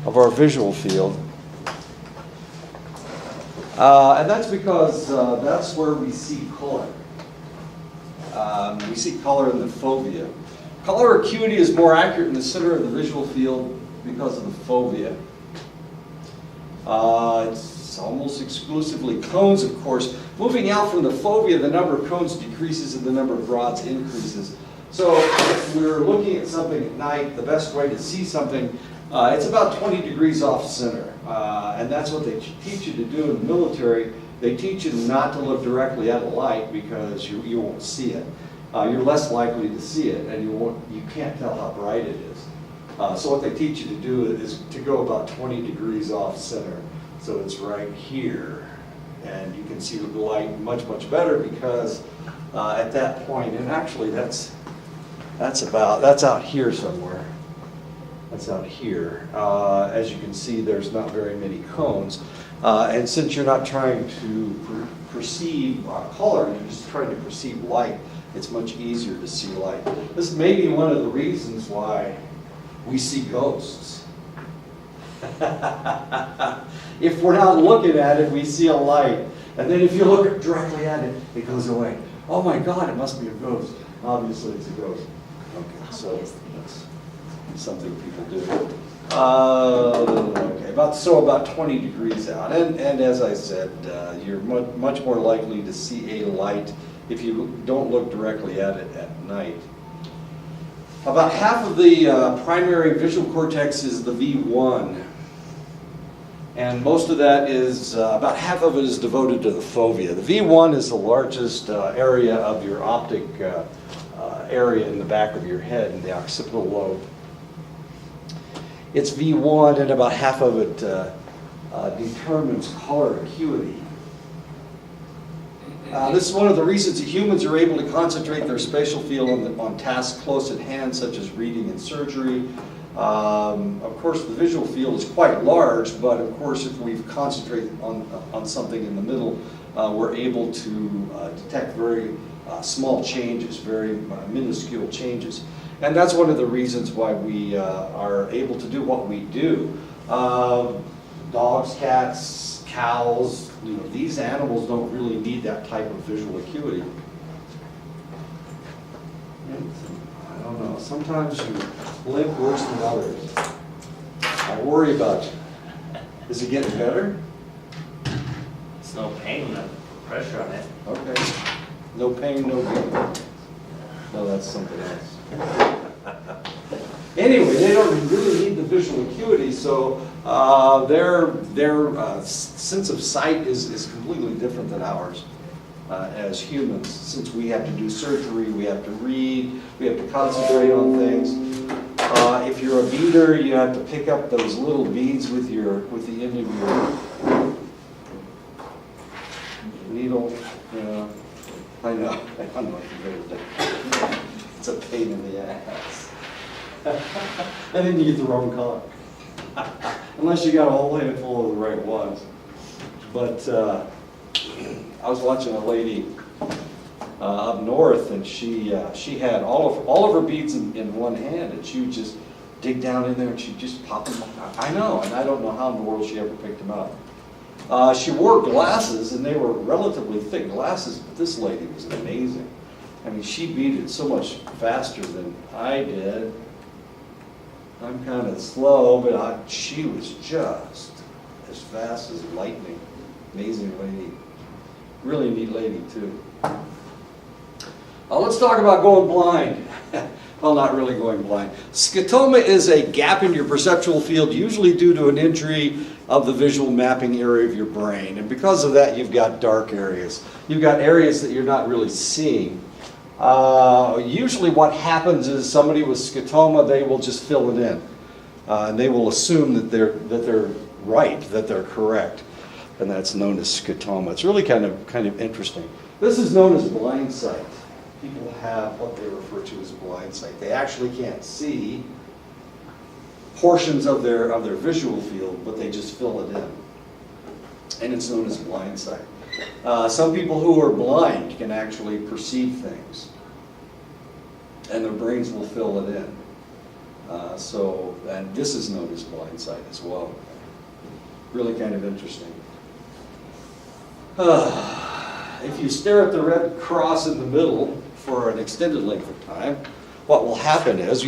of our visual field. And that's because that's where we see color. We see color in the fovea. Color acuity is more accurate in the center of the visual field because of the fovea. It's almost exclusively cones, of course. Moving out from the fovea, the number of cones decreases and the number of rods increases. So if we're looking at something at night, the best way to see something, it's about 20 degrees off center. And that's what they teach you to do in the military. They teach you not to look directly at a light because you won't see it. You're less likely to see it, and you can't tell how bright it is. So what they teach you to do is to go about 20 degrees off center. So it's right here. And you can see the light much, much better because at that point, and actually that's out here somewhere. That's out here. As you can see, there's not very many cones. And since you're not trying to perceive color, you're just trying to perceive light, it's much easier to see light. This may be one of the reasons why we see ghosts. If we're not looking at it, we see a light. And then if you look directly at it, it goes away. Oh my God, it must be a ghost. Obviously it's a ghost. Okay, so that's something people do. Okay, about 20 degrees out. And as I said, you're much more likely to see a light if you don't look directly at it at night. About half of the primary visual cortex is the V1. And most of that is, about half of it is devoted to the fovea. The V1 is the largest area of your optic area in the back of your head, in the occipital lobe. It's V1, and about half of it determines color acuity. This is one of the reasons that humans are able to concentrate their spatial field on tasks close at hand, such as reading and surgery. Of course, the visual field is quite large, but of course, if we concentrate on something in the middle, we're able to detect very small changes, very minuscule changes. And that's one of the reasons why we are able to do what we do. Dogs, cats, cows, these animals don't really need that type of visual acuity. I don't know, sometimes you limp worse than others. I worry about you. Is it getting better? It's no pain, no pressure on it. Okay. No pain, no gain. No, that's something else. Anyway, they don't really need the visual acuity, so their sense of sight is completely different than ours as humans. Since we have to do surgery, we have to read, we have to concentrate on things. If you're a beader, you have to pick up those little beads with the end of your needle. I know what you're going to do. It's a pain in the ass. And then you get the wrong color. Unless you got a whole handful of the right ones. But I was watching a lady up north, and she had all of her beads in one hand, and she would just dig down in there and she'd just pop them up. I know, and I don't know how in the world she ever picked them up. She wore glasses, and they were relatively thick glasses, but this lady was amazing. I mean, she beaded so much faster than I did. I'm kind of slow, but she was just as fast as lightning. Amazing lady. Really neat lady, too. Let's talk about going blind. Well, not really going blind. Scotoma is a gap in your perceptual field, usually due to an injury of the visual mapping area of your brain. And because of that, you've got dark areas. You've got areas that you're not really seeing. Usually what happens is somebody with scotoma, they will just fill it in. And they will assume that they're right, that they're correct. And that's known as scotoma. It's really kind of interesting. This is known as blind sight. People have what they refer to as blind sight. They actually can't see portions of their visual field, but they just fill it in. And it's known as blind sight. Some people who are blind can actually perceive things, and their brains will fill it in. And this is known as blind sight as well. Really kind of interesting. If you stare at the red cross in the middle for an extended length of time, what will happen is,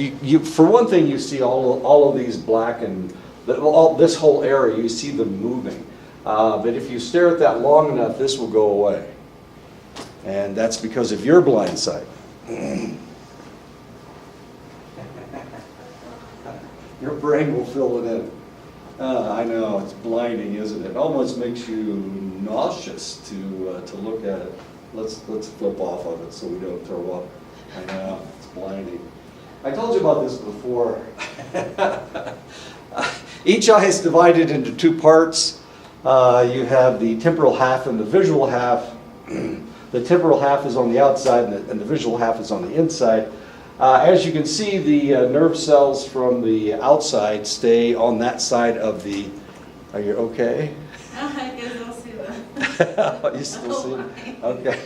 for one thing, you see all of these black and this whole area, you see them moving. But if you stare at that long enough, this will go away. And that's because of your blind sight. Your brain will fill it in. I know, it's blinding, isn't it? It almost makes you nauseous to look at it. Let's flip off of it so we don't throw up. I know, it's blinding. I told you about this before. Each eye is divided into two parts. You have the temporal half and the visual half. The temporal half is on the outside and the visual half is on the inside. As you can see, the nerve cells from the outside stay on that side of the... Are you okay? I guess I'll see that. You still see it? Okay.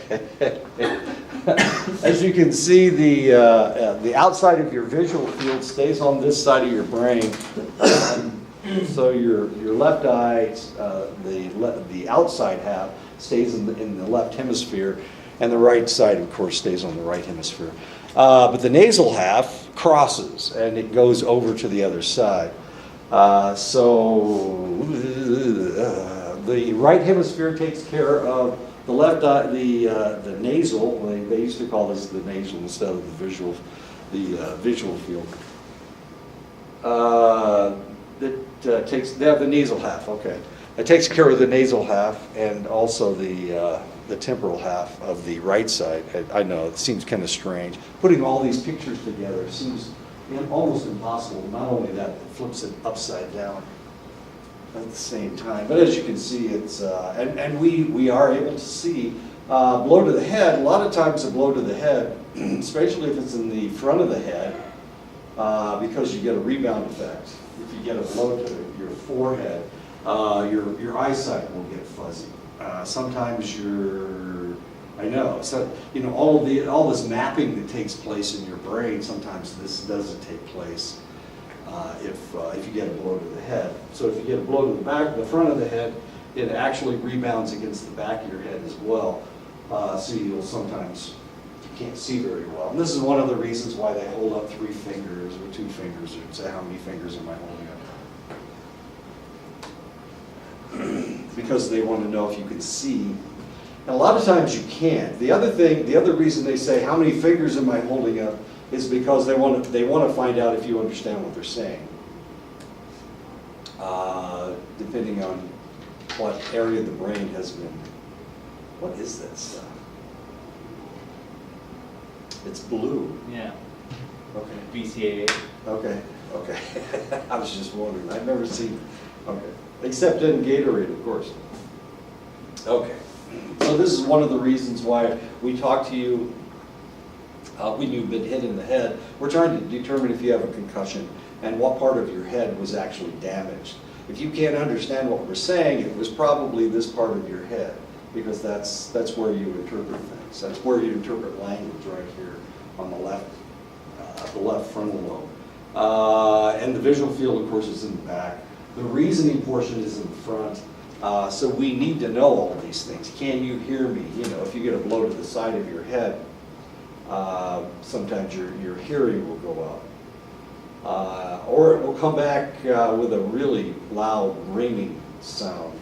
As you can see, the outside of your visual field stays on this side of your brain. So your left eye, the outside half, stays in the left hemisphere, and the right side, of course, stays on the right hemisphere. But the nasal half crosses, and it goes over to the other side. The right hemisphere takes care of the left eye, the nasal. They used to call this the nasal instead of the visual field. They have the nasal half. Okay, it takes care of the nasal half and also the temporal half of the right side. I know it seems kind of strange. Putting all these pictures together seems almost impossible. Not only that, it flips it upside down at the same time. But as you can see, it's and we are able to see blow to the head. A lot of times a blow to the head, especially if it's in the front of the head, because you get a rebound effect. If you get a blow to your forehead, your eyesight will get fuzzy. Sometimes I know, so all this mapping that takes place in your brain, sometimes this doesn't take place if you get a blow to the head. So if you get a blow to the front of the head, it actually rebounds against the back of your head as well. So you can't see very well. And this is one of the reasons why they hold up 3 fingers or 2 fingers and say, how many fingers am I holding up? Because they want to know if you can see. And a lot of times you can't. The other reason they say, how many fingers am I holding up, is because they want to find out if you understand what they're saying. Depending on what area of the brain has been. What is that stuff? It's blue. Yeah. Okay. BCAA. Okay. I was just wondering. I've never seen. Okay. Except in Gatorade, of course. Okay. So this is one of the reasons why we talk to you when you've been hit in the head. We're trying to determine if you have a concussion and what part of your head was actually damaged. If you can't understand what we're saying, it was probably this part of your head, because that's where you interpret things. That's where you interpret language, right here on the left frontal lobe. And the visual field, of course, is in the back. The reasoning portion is in the front. So we need to know all these things. Can you hear me? If you get a blow to the side of your head, sometimes your hearing will go up. Or it will come back with a really loud ringing sound.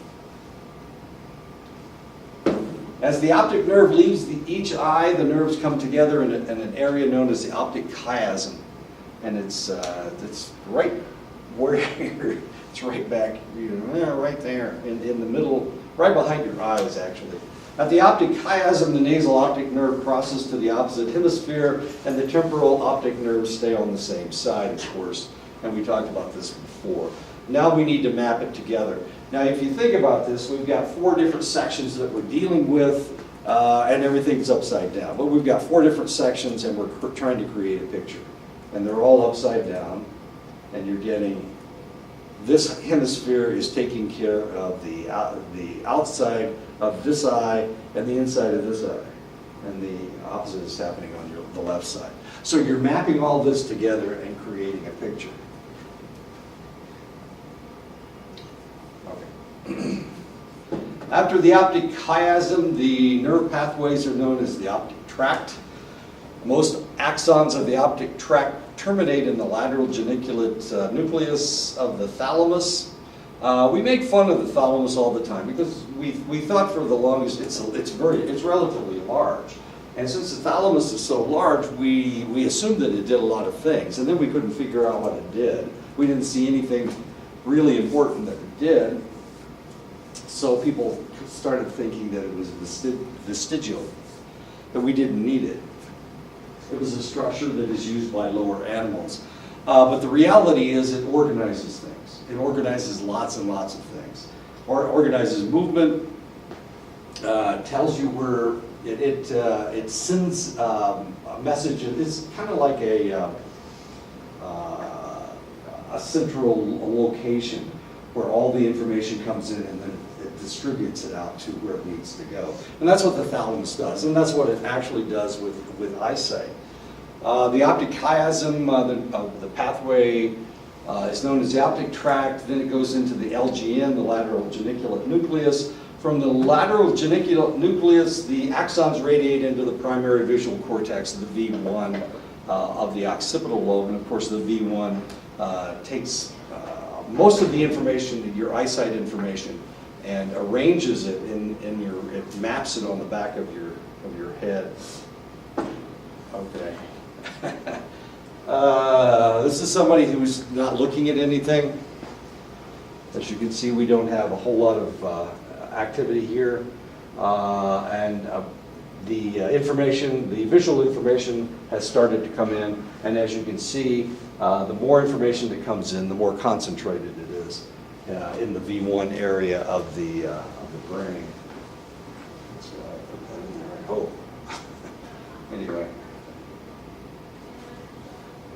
As the optic nerve leaves each eye, the nerves come together in an area known as the optic chiasm. And it's right where it's right back, right there in the middle, right behind your eyes, actually. At the optic chiasm, the nasal optic nerve crosses to the opposite hemisphere, and the temporal optic nerves stay on the same side, of course. And we talked about this before. Now we need to map it together. Now, if you think about this, we've got 4 different sections that we're dealing with, and everything's upside down. But we've got 4 different sections, and we're trying to create a picture. And they're all upside down, and you're getting, this hemisphere is taking care of the outside of this eye and the inside of this eye. And the opposite is happening on the left side. So you're mapping all this together and creating a picture. Okay. After the optic chiasm, the nerve pathways are known as the optic tract. Most axons of the optic tract terminate in the lateral geniculate nucleus of the thalamus. We make fun of the thalamus all the time because we thought for the longest it's relatively large. And since the thalamus is so large, we assumed that it did a lot of things, and then we couldn't figure out what it did. We didn't see anything really important that it did. So people started thinking that it was vestigial, that we didn't need it. It was a structure that is used by lower animals. But the reality is it organizes things. It organizes lots and lots of things. Or it organizes movement, tells you where it sends a message. It's kind of like a central location where all the information comes in and then it distributes it out to where it needs to go. And that's what the thalamus does, and that's what it actually does with eyesight. The optic chiasm, the pathway is known as the optic tract. Then it goes into the LGN, the lateral geniculate nucleus. From the lateral geniculate nucleus, the axons radiate into the primary visual cortex, the V1 of the occipital lobe. And of course, the V1 takes most of the information, your eyesight information, and arranges it it maps it on the back of your head. Okay. This is somebody who's not looking at anything. As you can see, we don't have a whole lot of activity here. The information, the visual information has started to come in, and as you can see, the more information that comes in, the more concentrated it is in the V1 area of the brain. So I put that in there, I hope. Anyway.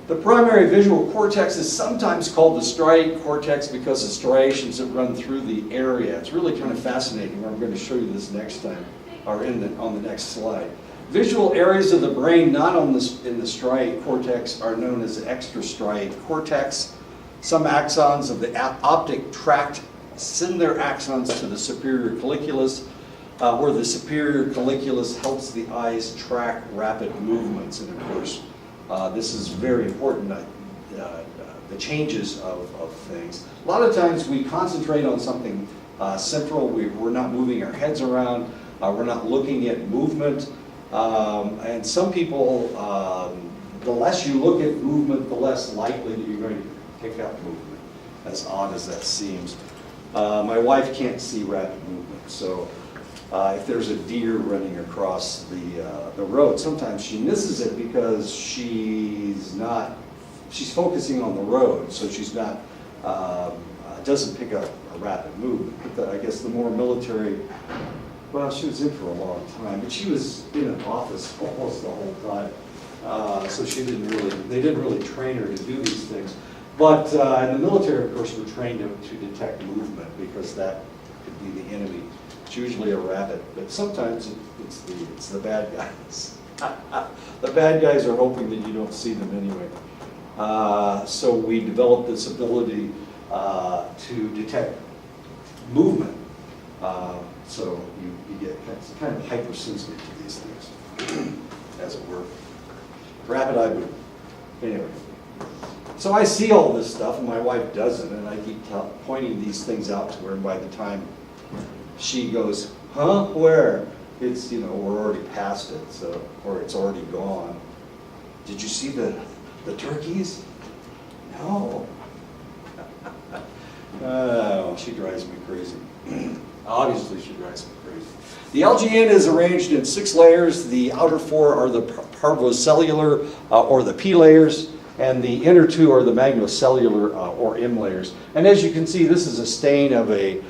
The primary visual cortex is sometimes called the striate cortex because of striations that run through the area. It's really kind of fascinating. I'm going to show you this next time, or on the next slide. Visual areas of the brain not in the striate cortex are known as the extrastriate cortex. Some axons of the optic tract send their axons to the superior colliculus, where the superior colliculus helps the eyes track rapid movements. And of course, this is very important, the changes of things. A lot of times we concentrate on something central. We're not moving our heads around. We're not looking at movement. And some people, the less you look at movement, the less likely that you're going to pick up movement, as odd as that seems. My wife can't see rapid movement, so if there's a deer running across the road, sometimes she misses it because she's focusing on the road, so she's not, doesn't pick up a rapid movement. But I guess the more military, well, she was in for a long time, but she was in an office almost the whole time, so they didn't really train her to do these things. But in the military, of course, we're trained to detect movement because that could be the enemy. It's usually a rabbit, but sometimes it's the bad guys. The bad guys are hoping that you don't see them anyway. So we developed this ability to detect movement. So you get kind of hypersensitive to these things, as it were. Rapid eye movement. Anyway. So I see all this stuff, and my wife doesn't, and I keep pointing these things out to her, and by the time she goes, huh, where? It's, we're already past it, so, or it's already gone. Did you see the turkeys? No. Oh, she drives me crazy. Obviously, she drives me crazy. The LGN is arranged in 6 layers. The outer 4 are the parvocellular, or the P layers, and the inner 2 are the magnocellular, or M layers. And as you can see, this is a stain of a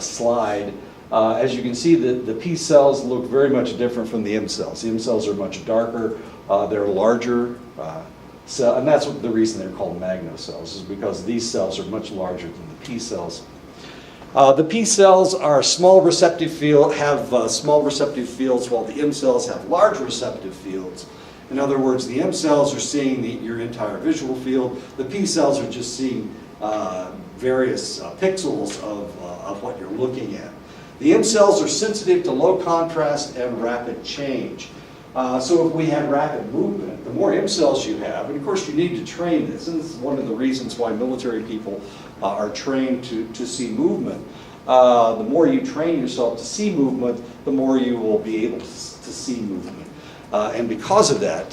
slide. As you can see, the P cells look very much different from the M cells. The M cells are much darker, they're larger, and that's the reason they're called magnocells, is because these cells are much larger than the P cells. The P cells are small receptive field, have small receptive fields, while the M cells have large receptive fields. In other words, the M cells are seeing your entire visual field. The P cells are just seeing various pixels of what you're looking at. The M cells are sensitive to low contrast and rapid change. So if we have rapid movement, the more M cells you have, and of course you need to train this, and this is one of the reasons why military people are trained to see movement. The more you train yourself to see movement, the more you will be able to see movement. And because of that,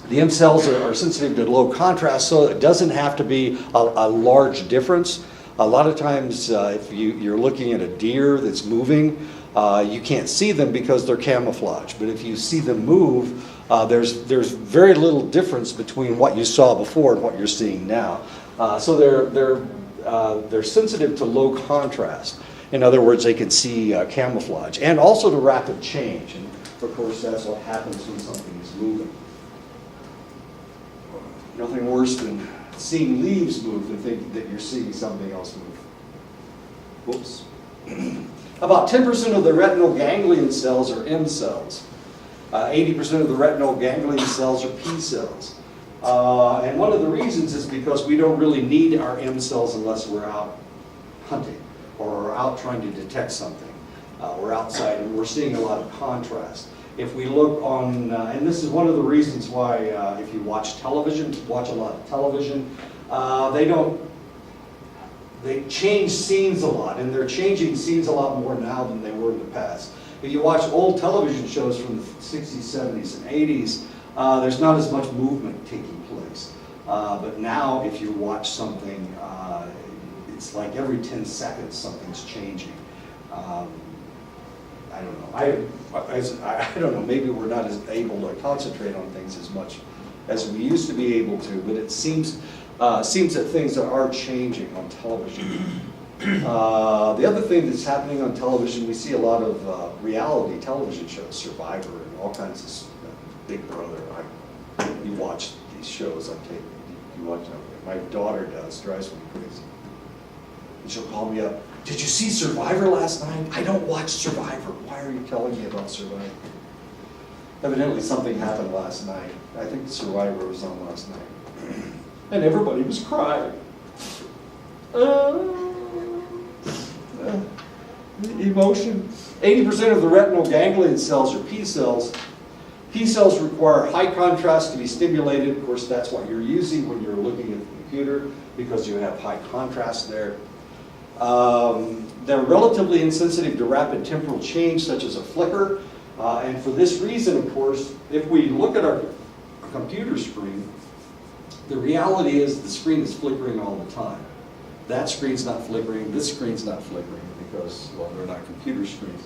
the M cells are sensitive to low contrast, so it doesn't have to be a large difference. A lot of times, if you're looking at a deer that's moving, you can't see them because they're camouflaged. But if you see them move, there's very little difference between what you saw before and what you're seeing now. So they're sensitive to low contrast. In other words, they can see camouflage, and also to rapid change. And of course, that's what happens when something is moving. Nothing worse than seeing leaves move and thinking that you're seeing something else move. Whoops. About 10% of the retinal ganglion cells are M cells. 80% of the retinal ganglion cells are P cells. And one of the reasons is because we don't really need our M cells unless we're out hunting or out trying to detect something. We're outside and we're seeing a lot of contrast. If we look on, and this is one of the reasons why if you watch television, watch a lot of television, they change scenes a lot, and they're changing scenes a lot more now than they were in the past. If you watch old television shows from the 60s, 70s, and 80s, there's not as much movement taking place. But now if you watch something, it's like every 10 seconds something's changing. I don't know. I don't know. Maybe we're not as able to concentrate on things as much as we used to be able to. But it seems that things are changing on television. The other thing that's happening on television, we see a lot of reality television shows, Survivor, and all kinds of Big Brother. You watch these shows. You watch them. My daughter does. Drives me crazy. And she'll call me up. Did you see Survivor last night? I don't watch Survivor. Why are you telling me about Survivor? Evidently something happened last night. I think Survivor was on last night. And everybody was crying. Emotion. 80% of the retinal ganglion cells are P cells. P cells require high contrast to be stimulated. Of course, that's what you're using when you're looking at the computer because you have high contrast there. They're relatively insensitive to rapid temporal change, such as a flicker. And for this reason, of course, if we look at our computer screen, the reality is the screen is flickering all the time. That screen's not flickering, this screen's not flickering because, well, they're not computer screens.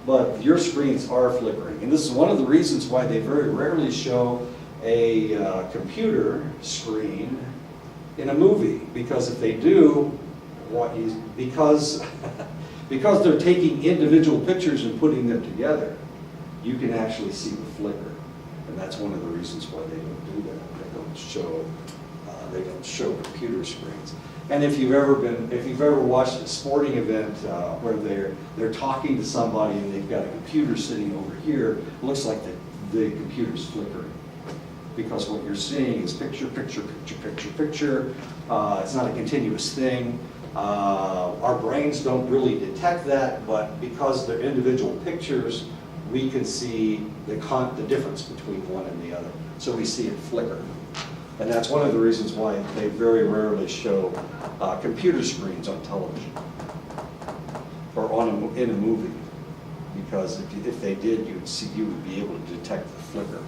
But your screens are flickering. And this is one of the reasons why they very rarely show a computer screen in a movie. Because if they do, because they're taking individual pictures and putting them together, you can actually see the flicker. And that's one of the reasons why they don't do that. They don't show computer screens. And if you've ever watched a sporting event where they're talking to somebody and they've got a computer sitting over here, it looks like the computer's flickering. Because what you're seeing is picture, picture, picture, picture, picture. It's not a continuous thing. Our brains don't really detect that, but because they're individual pictures, we can see the difference between one and the other. So we see it flicker. And that's one of the reasons why they very rarely show computer screens on television or in a movie. Because if they did, you would be able to detect the flicker.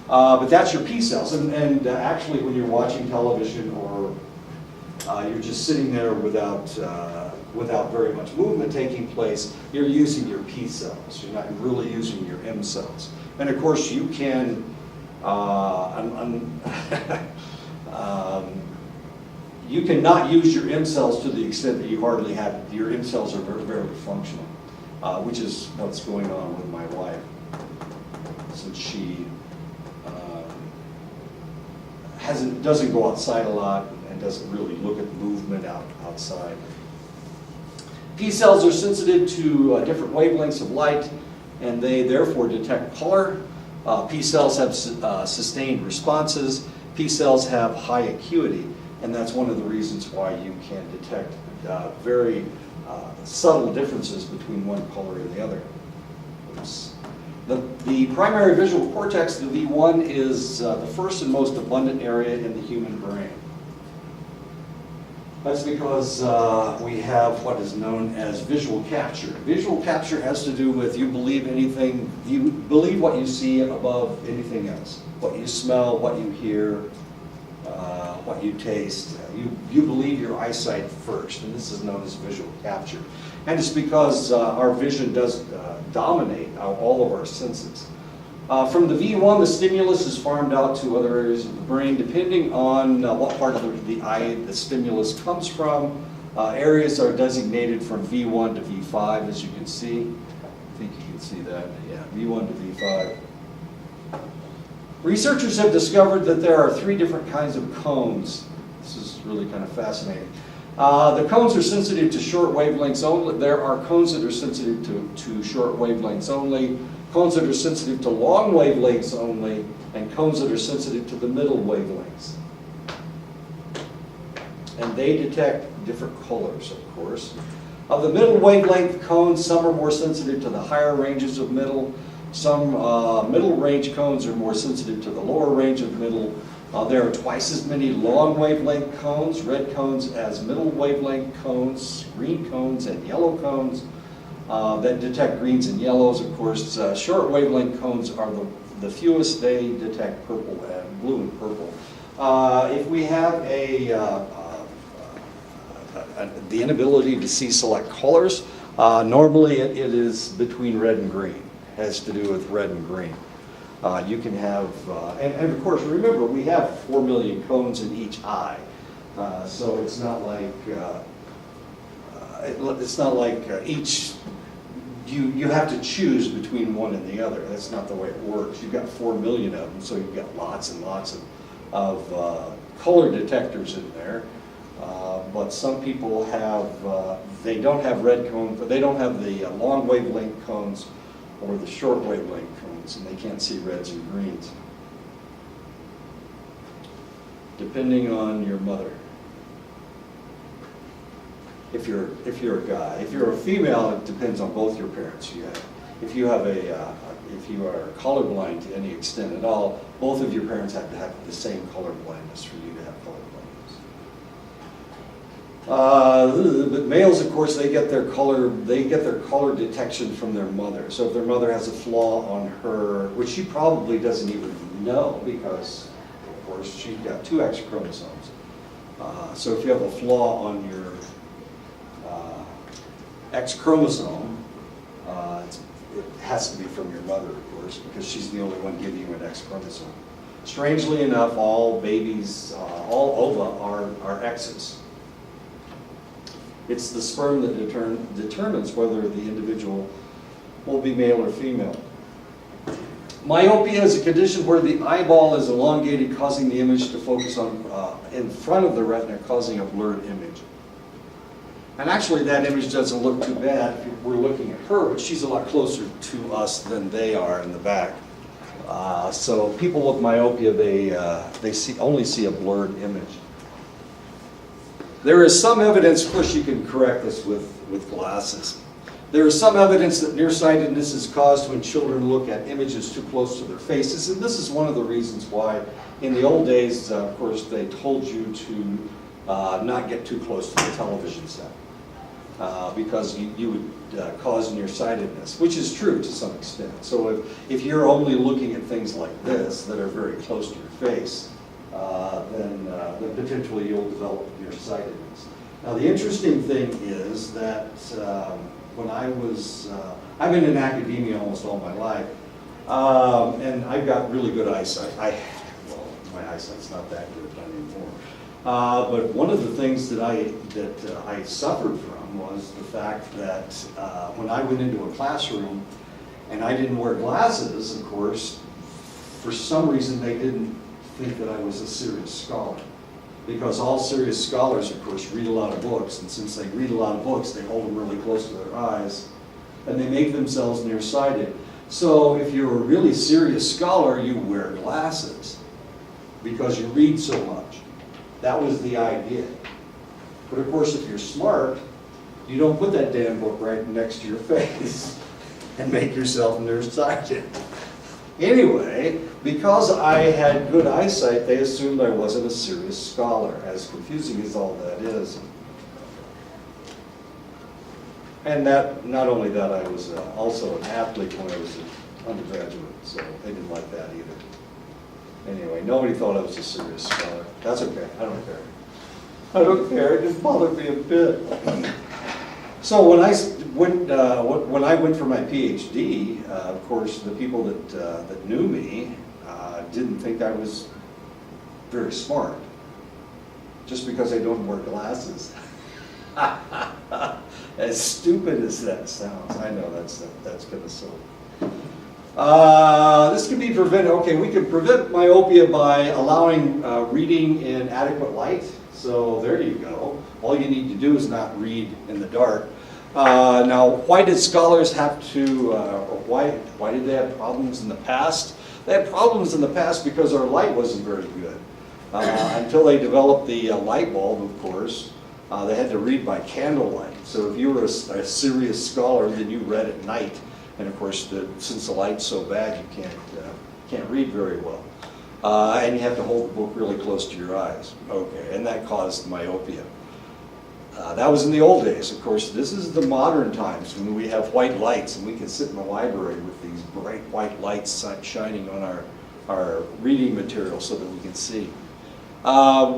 But that's your P cells. And actually, when you're watching television or you're just sitting there without very much movement taking place, you're using your P cells. You're not really using your M cells. And of course, you can, you cannot use your M cells to the extent that you hardly have. Your M cells are very, very functional, which is what's going on with my wife, since she doesn't go outside a lot and doesn't really look at movement outside. P cells are sensitive to different wavelengths of light, and they therefore detect color. P cells have sustained responses. P cells have high acuity, and that's one of the reasons why you can detect very subtle differences between one color and the other. Oops. The primary visual cortex, the V1, is the first and most abundant area in the human brain. That's because we have what is known as visual capture. Visual capture has to do with you believe what you see above anything else. What you smell, what you hear, what you taste. You believe your eyesight first, and this is known as visual capture. And it's because our vision does dominate all of our senses. From the V1, the stimulus is farmed out to other areas of the brain, depending on what part of the eye the stimulus comes from. Areas are designated from V1 to V5, as you can see. I think you can see that. Yeah, V1 to V5. Researchers have discovered that there are 3 different kinds of cones. This is really kind of fascinating. The cones are sensitive to short wavelengths only. There are cones that are sensitive to short wavelengths only, cones that are sensitive to long wavelengths only, and cones that are sensitive to the middle wavelengths. And they detect different colors, of course. Of the middle wavelength cones, some are more sensitive to the higher ranges of middle. Some middle range cones are more sensitive to the lower range of middle. There are twice as many long wavelength cones, red cones as middle wavelength cones, green cones and yellow cones that detect greens and yellows. Of course, short wavelength cones are the fewest. They detect purple and blue and purple. If we have the inability to see select colors, normally it is between red and green. It has to do with red and green. You can have, and of course, remember, we have 4 million cones in each eye. So it's not like, each, you have to choose between one and the other. That's not the way it works. You've got 4 million of them, so you've got lots and lots of color detectors in there. But some people have, they don't have red cones, but they don't have the long wavelength cones or the short wavelength cones, and they can't see reds and greens. Depending on your mother. If you're a guy, if you're a female, it depends on both your parents. If you are colorblind to any extent at all, both of your parents have to have the same color blindness for you to have color blindness. But males, of course, they get their color detection from their mother. So if their mother has a flaw on her, which she probably doesn't even know, because of course she's got 2 X chromosomes. So if you have a flaw on your X chromosome, it has to be from your mother, of course, because she's the only one giving you an X chromosome. Strangely enough, all babies, all ova are X's. It's the sperm that determines whether the individual will be male or female. Myopia is a condition where the eyeball is elongated, causing the image to focus on in front of the retina, causing a blurred image. And actually, that image doesn't look too bad if we're looking at her, but she's a lot closer to us than they are in the back. So people with myopia, they only see a blurred image. There is some evidence, of course you can correct this with glasses. There is some evidence that nearsightedness is caused when children look at images too close to their faces, and this is one of the reasons why in the old days, of course, they told you to not get too close to the television set because you would cause nearsightedness, which is true to some extent. So if you're only looking at things like this that are very close to your face, then potentially you'll develop nearsightedness. Now the interesting thing is that when I've been in academia almost all my life, and I've got really good eyesight. Well, my eyesight's not that good anymore. But one of the things that I suffered from was the fact that when I went into a classroom and I didn't wear glasses, of course, for some reason they didn't think that I was a serious scholar. Because all serious scholars, of course, read a lot of books, and since they read a lot of books, they hold them really close to their eyes, and they make themselves nearsighted. So if you're a really serious scholar, you wear glasses because you read so much. That was the idea. But of course, if you're smart, you don't put that damn book right next to your face and make yourself nearsighted. Anyway, because I had good eyesight, they assumed I wasn't a serious scholar, as confusing as all that is. And that, not only that, I was also an athlete when I was an undergraduate, so they didn't like that either. Anyway, nobody thought I was a serious scholar. That's okay, I don't care. I don't care, it didn't bother me a bit. So when I went for my PhD, of course, the people that knew me didn't think I was very smart, just because I don't wear glasses. As stupid as that sounds, I know that's kind of silly. This can be prevented. Okay, we can prevent myopia by allowing reading in adequate light. So there you go. All you need to do is not read in the dark. Now, why did scholars have to, why did they have problems in the past? They had problems in the past because our light wasn't very good. Until they developed the light bulb, of course, they had to read by candlelight. So if you were a serious scholar, then you read at night. And of course, since the light's so bad, you can't read very well. And you have to hold the book really close to your eyes. Okay, and that caused myopia. That was in the old days. Of course, this is the modern times when we have white lights and we can sit in the library with these bright white lights shining on our reading material so that we can see.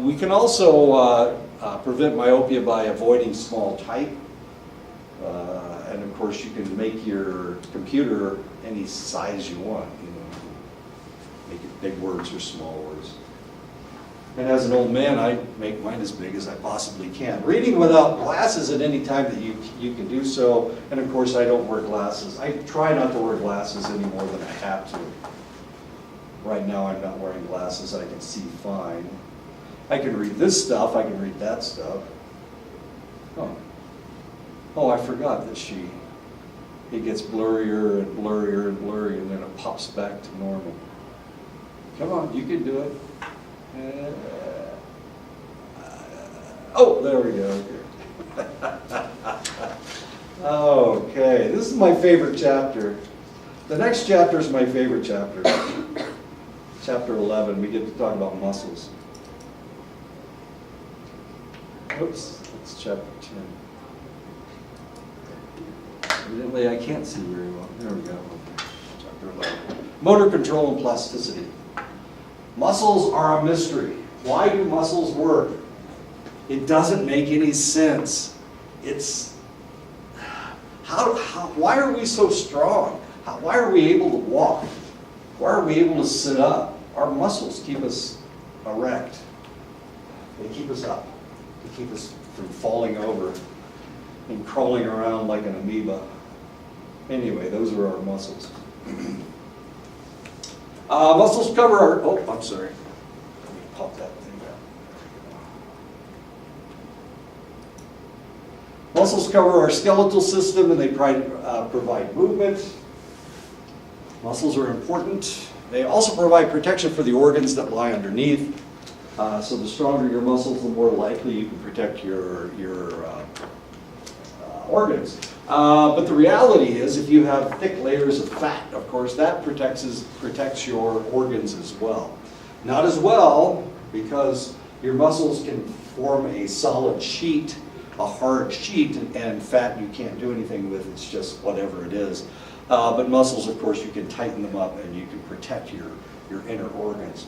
We can also prevent myopia by avoiding small type. And of course, you can make your computer any size you want. You know, make it big words or small words. And as an old man, I make mine as big as I possibly can. Reading without glasses at any time that you can do so. And of course, I don't wear glasses. I try not to wear glasses any more than I have to. Right now, I'm not wearing glasses. I can see fine. I can read this stuff. I can read that stuff. Oh, I forgot that it gets blurrier and blurrier and blurrier, and then it pops back to normal. Come on, you can do it. Oh, there we go. Okay, this is my favorite chapter. The next chapter is my favorite chapter. Chapter 11, we get to talk about muscles. Oops, that's chapter 10. Evidently, I can't see very well. There we go. Chapter 11. Motor control and plasticity. Muscles are a mystery. Why do muscles work? It doesn't make any sense. Why are we so strong? Why are we able to walk? Why are we able to sit up? Our muscles keep us erect. They keep us up. They keep us from falling over and crawling around like an amoeba. Anyway, those are our muscles. Muscles cover our, I'm sorry. Let me pop that thing down. Muscles cover our skeletal system and they provide movement. Muscles are important. They also provide protection for the organs that lie underneath. So the stronger your muscles, the more likely you can protect your organs. But the reality is, if you have thick layers of fat, of course, that protects your organs as well. Not as well, because your muscles can form a solid sheet, a hard sheet, and fat you can't do anything with. It's just whatever it is. But muscles, of course, you can tighten them up and you can protect your inner organs.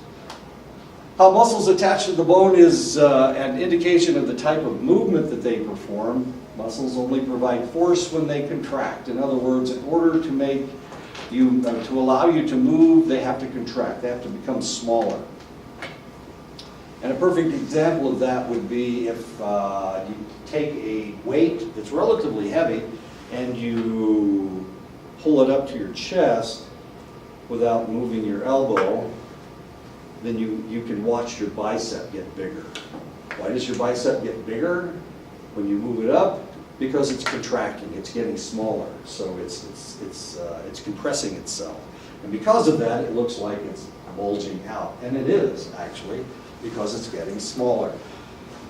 How muscles attach to the bone is an indication of the type of movement that they perform. Muscles only provide force when they contract. In other words, in order to make you, to allow you to move, they have to contract. They have to become smaller. And a perfect example of that would be if you take a weight that's relatively heavy and you pull it up to your chest without moving your elbow, then you can watch your bicep get bigger. Why does your bicep get bigger when you move it up? Because it's contracting, it's getting smaller, so it's compressing itself. And because of that, it looks like it's bulging out, and it is actually, because it's getting smaller.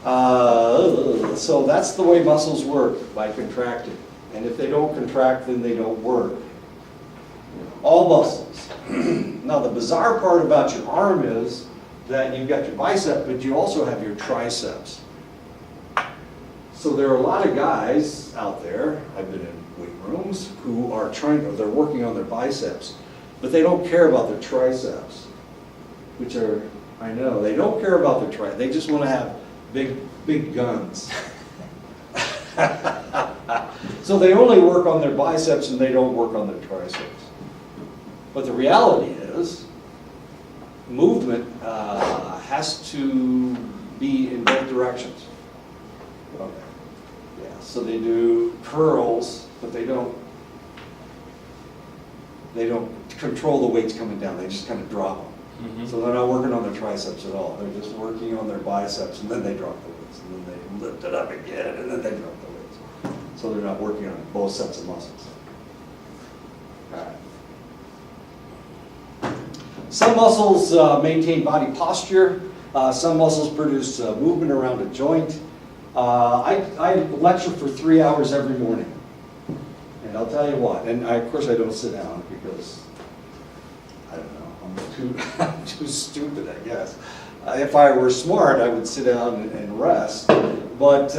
So that's the way muscles work, by contracting. And if they don't contract, then they don't work. All muscles. Now the bizarre part about your arm is that you've got your bicep, but you also have your triceps. So there are a lot of guys out there, I've been in weight rooms, who are they're working on their biceps, but they don't care about their triceps, which are, I know, they don't care about their triceps, they just want to have big guns. So they only work on their biceps and they don't work on their triceps. But the reality is, movement has to be in both directions. Okay. Yeah, so they do curls, but they don't control the weights coming down, they just kind of drop them. Mhm. So they're not working on their triceps at all, they're just working on their biceps, and then they drop the weights, and then they lift it up again, and then they drop the weights. So they're not working on both sets of muscles. All right. Some muscles maintain body posture, some muscles produce movement around a joint. I lecture for 3 hours every morning, and I'll tell you what, and of course I don't sit down because, I don't know, I'm too stupid, I guess. If I were smart, I would sit down and rest, but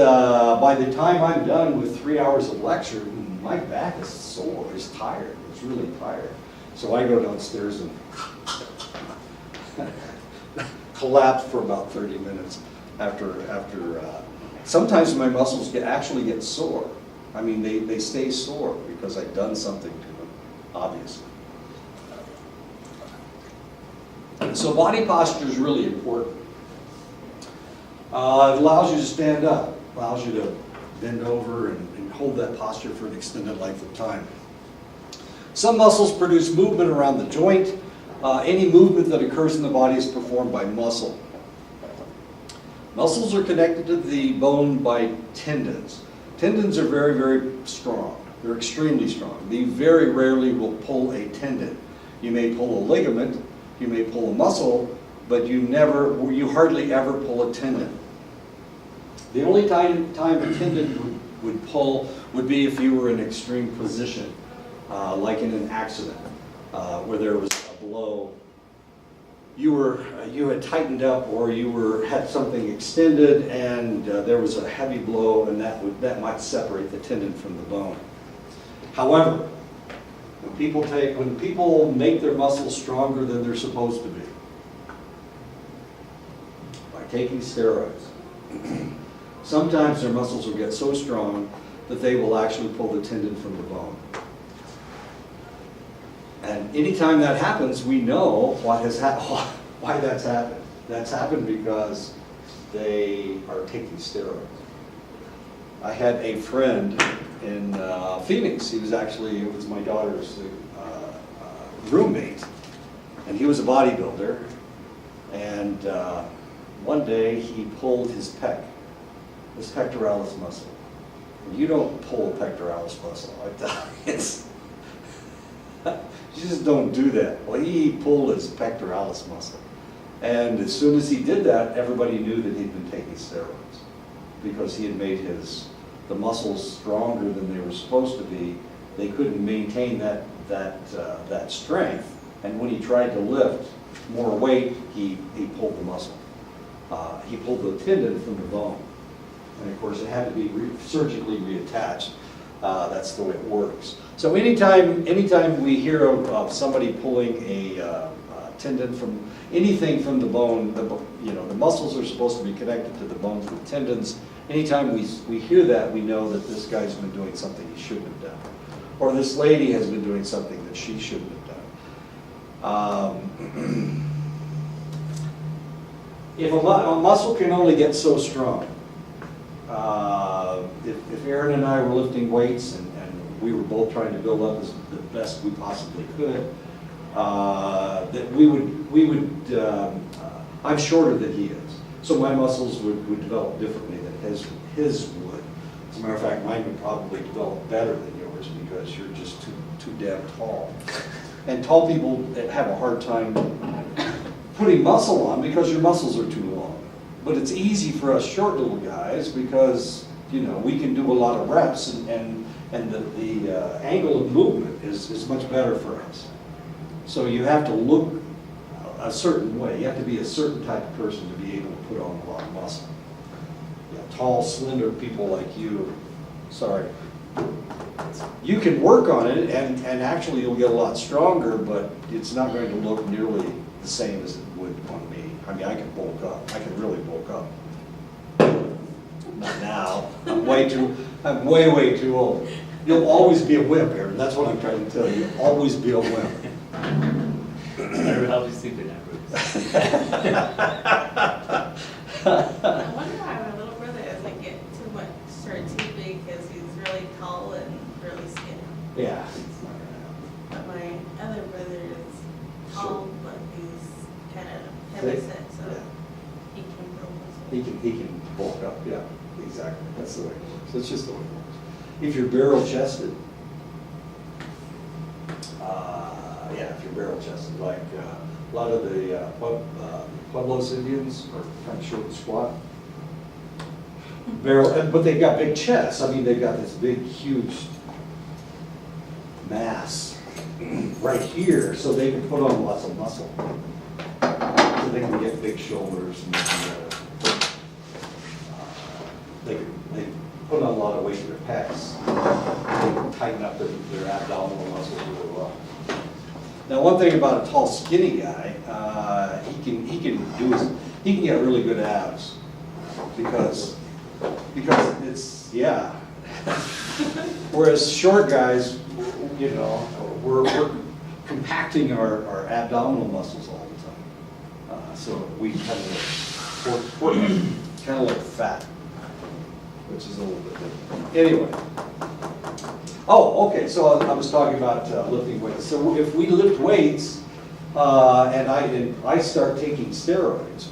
by the time I'm done with 3 hours of lecture, my back is sore, it's tired, it's really tired. So I go downstairs and collapse for about 30 minutes after sometimes my muscles actually get sore. I mean, they stay sore because I've done something to them, obviously. So body posture is really important. It allows you to stand up, allows you to bend over and hold that posture for an extended length of time. Some muscles produce movement around the joint. Any movement that occurs in the body is performed by muscle. Muscles are connected to the bone by tendons. Tendons are very, very strong. They're extremely strong. They very rarely will pull a tendon. You may pull a ligament, you may pull a muscle, but you hardly ever pull a tendon. The only time a tendon would pull would be if you were in an extreme position, like in an accident, where there was a blow. You had tightened up, or you had something extended, and there was a heavy blow, and that might separate the tendon from the bone. However, when people make their muscles stronger than they're supposed to be, by taking steroids, sometimes their muscles will get so strong that they will actually pull the tendon from the bone. And anytime that happens, we know why that's happened. That's happened because they are taking steroids. I had a friend in Phoenix. It was my daughter's roommate, and he was a bodybuilder. And one day he pulled his pectoralis muscle. You don't pull a pectoralis muscle. You just don't do that. Well, he pulled his pectoralis muscle. And as soon as he did that, everybody knew that he'd been taking steroids, because he had made the muscles stronger than they were supposed to be. They couldn't maintain that strength, and when he tried to lift more weight, he pulled the muscle. He pulled the tendon from the bone, and of course it had to be surgically reattached. That's the way it works. So anytime we hear of somebody pulling a tendon from anything from the bone, the muscles are supposed to be connected to the bone through tendons. Anytime we hear that, we know that this guy's been doing something he shouldn't have done, or this lady has been doing something that she shouldn't have done. If a muscle can only get so strong, if Aaron and I were lifting weights and we were both trying to build up as the best we possibly could, that we would I'm shorter than he is. So my muscles would develop differently than his would. As a matter of fact, mine would probably develop better than yours because you're just too damn tall. And tall people have a hard time putting muscle on because your muscles are too long. But it's easy for us short little guys because, you know, we can do a lot of reps and the angle of movement is much better for us. So you have to look a certain way. You have to be a certain type of person to be able to put on a lot of muscle. Yeah, tall, slender people like you, sorry. You can work on it and actually you'll get a lot stronger, but it's not going to look nearly the same as it would on me. I mean, I can bulk up. I can really bulk up. Not now. I'm way, way too old. You'll always be a wimp, Aaron. That's what I'm trying to tell you. You'll always be a wimp. Better help you sleep at night, Bruce. I wonder why my little brother doesn't get too much or too big because he's really tall and really skinny. Yeah. But my other brother is tall, but he's kind of heavy set, so Yeah. he can grow muscle. He can bulk up, yeah, exactly. That's the way it works. That's just the way it works. If you're barrel chested, yeah, if you're barrel chested, like a lot of the Pueblos Indians are kind of short and squat. Barrel, but they've got big chests. I mean, they've got this big, huge mass right here, so they can put on lots of muscle. So they can get big shoulders and they put on a lot of weight in their pecs. They can tighten up their abdominal muscles really well. Now, one thing about a tall, skinny guy, he can get really good abs because it's, yeah. Whereas short guys, you know, we're compacting our abdominal muscles all the time. So we kind of look fat, which is a little bit different. Anyway. Oh, okay, so I was talking about lifting weights. So if we lift weights, and I start taking steroids,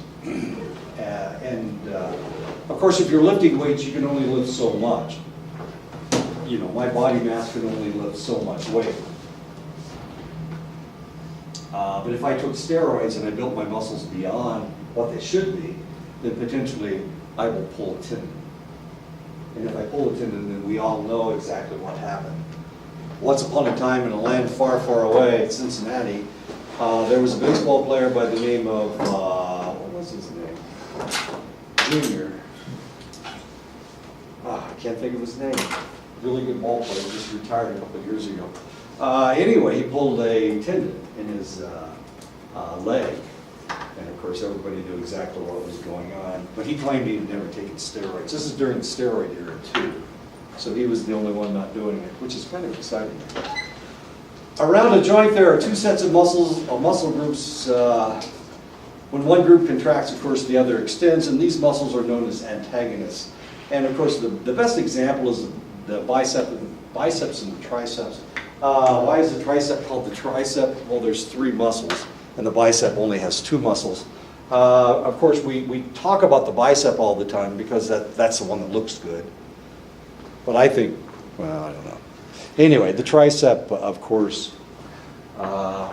of course, if you're lifting weights, you can only lift so much. You know, my body mass can only lift so much weight. But if I took steroids and I built my muscles beyond what they should be, then potentially I will pull a tendon. And if I pull a tendon, then we all know exactly what happened. Once upon a time in a land far, far away, Cincinnati, there was a baseball player by the name of, what was his name? Junior. I can't think of his name. Really good ball player, just retired a couple of years ago. Anyway, he pulled a tendon in his leg. And of course, everybody knew exactly what was going on. But he claimed he had never taken steroids. This is during the steroid era, too. So he was the only one not doing it, which is kind of exciting. Around a joint, there are two sets of muscle groups. When one group contracts, of course, the other extends, and these muscles are known as antagonists. And of course, the best example is the biceps and the triceps. Why is the tricep called the tricep? Well, there's three muscles, and the bicep only has two muscles. Of course, we talk about the bicep all the time because that's the one that looks good. But I think, well, I don't know. Anyway, the tricep, of course,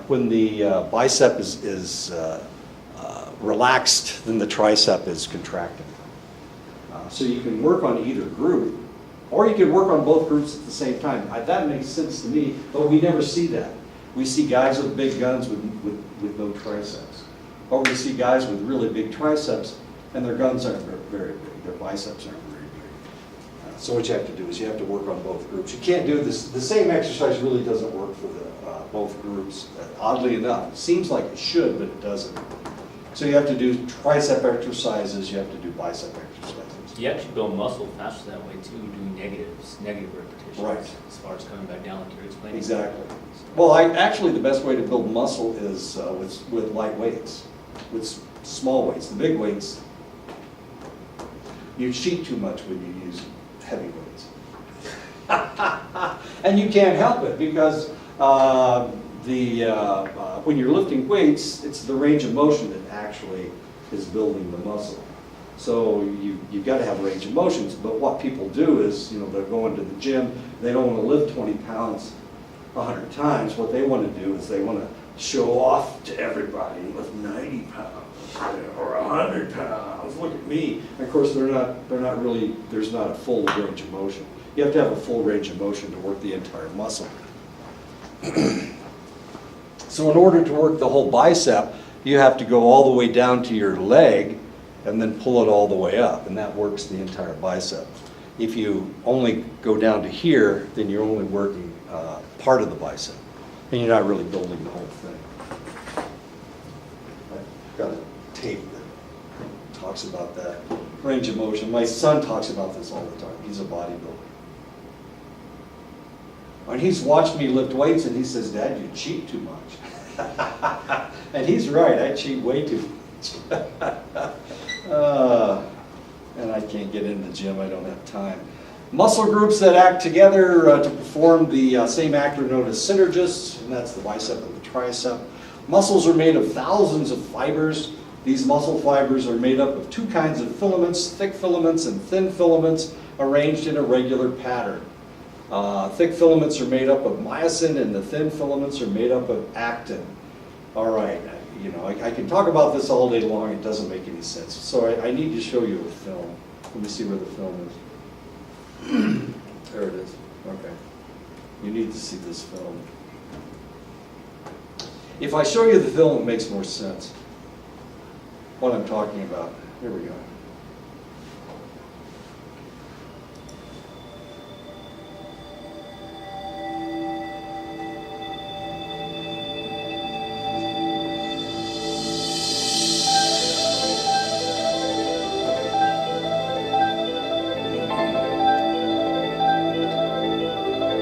when the bicep is relaxed, then the tricep is contracted. So you can work on either group, or you can work on both groups at the same time. That makes sense to me, but we never see that. We see guys with big guns with no triceps. Or we see guys with really big triceps, and their guns aren't very big. Their biceps aren't very big. So what you have to do is you have to work on both groups. You can't do this. The same exercise really doesn't work for both groups, oddly enough. It seems like it should, but it doesn't. So you have to do tricep exercises. You have to do bicep exercises. You actually build muscle faster that way too, doing negative repetitions. Right. As far as coming back down like you're explaining. Exactly. Well, actually, the best way to build muscle is with light weights, with small weights. The big weights, you cheat too much when you use heavy weights. And you can't help it because when you're lifting weights, it's the range of motion that actually is building the muscle. So you've got to have range of motions. But what people do is, they're going to the gym, they don't want to lift 20 pounds 100 times. What they want to do is they want to show off to everybody with 90 pounds or 100 pounds. Look at me. And of course, they're not really, there's not a full range of motion. You have to have a full range of motion to work the entire muscle. So in order to work the whole bicep, you have to go all the way down to your leg and then pull it all the way up, and that works the entire bicep. If you only go down to here, then you're only working part of the bicep, and you're not really building the whole thing. I've got a tape that talks about that range of motion. My son talks about this all the time. He's a bodybuilder. And he's watched me lift weights, and he says, "Dad, you cheat too much." And he's right, I cheat way too much. And I can't get in the gym, I don't have time. Muscle groups that act together to perform the same act are known as synergists, and that's the bicep and the tricep. Muscles are made of thousands of fibers. These muscle fibers are made up of two kinds of filaments, thick filaments and thin filaments, arranged in a regular pattern. Thick filaments are made up of myosin, and the thin filaments are made up of actin. All right, I can talk about this all day long. It doesn't make any sense. So I need to show you a film. Let me see where the film is. There it is. Okay. You need to see this film. If I show you the film, it makes more sense what I'm talking about. Here we go.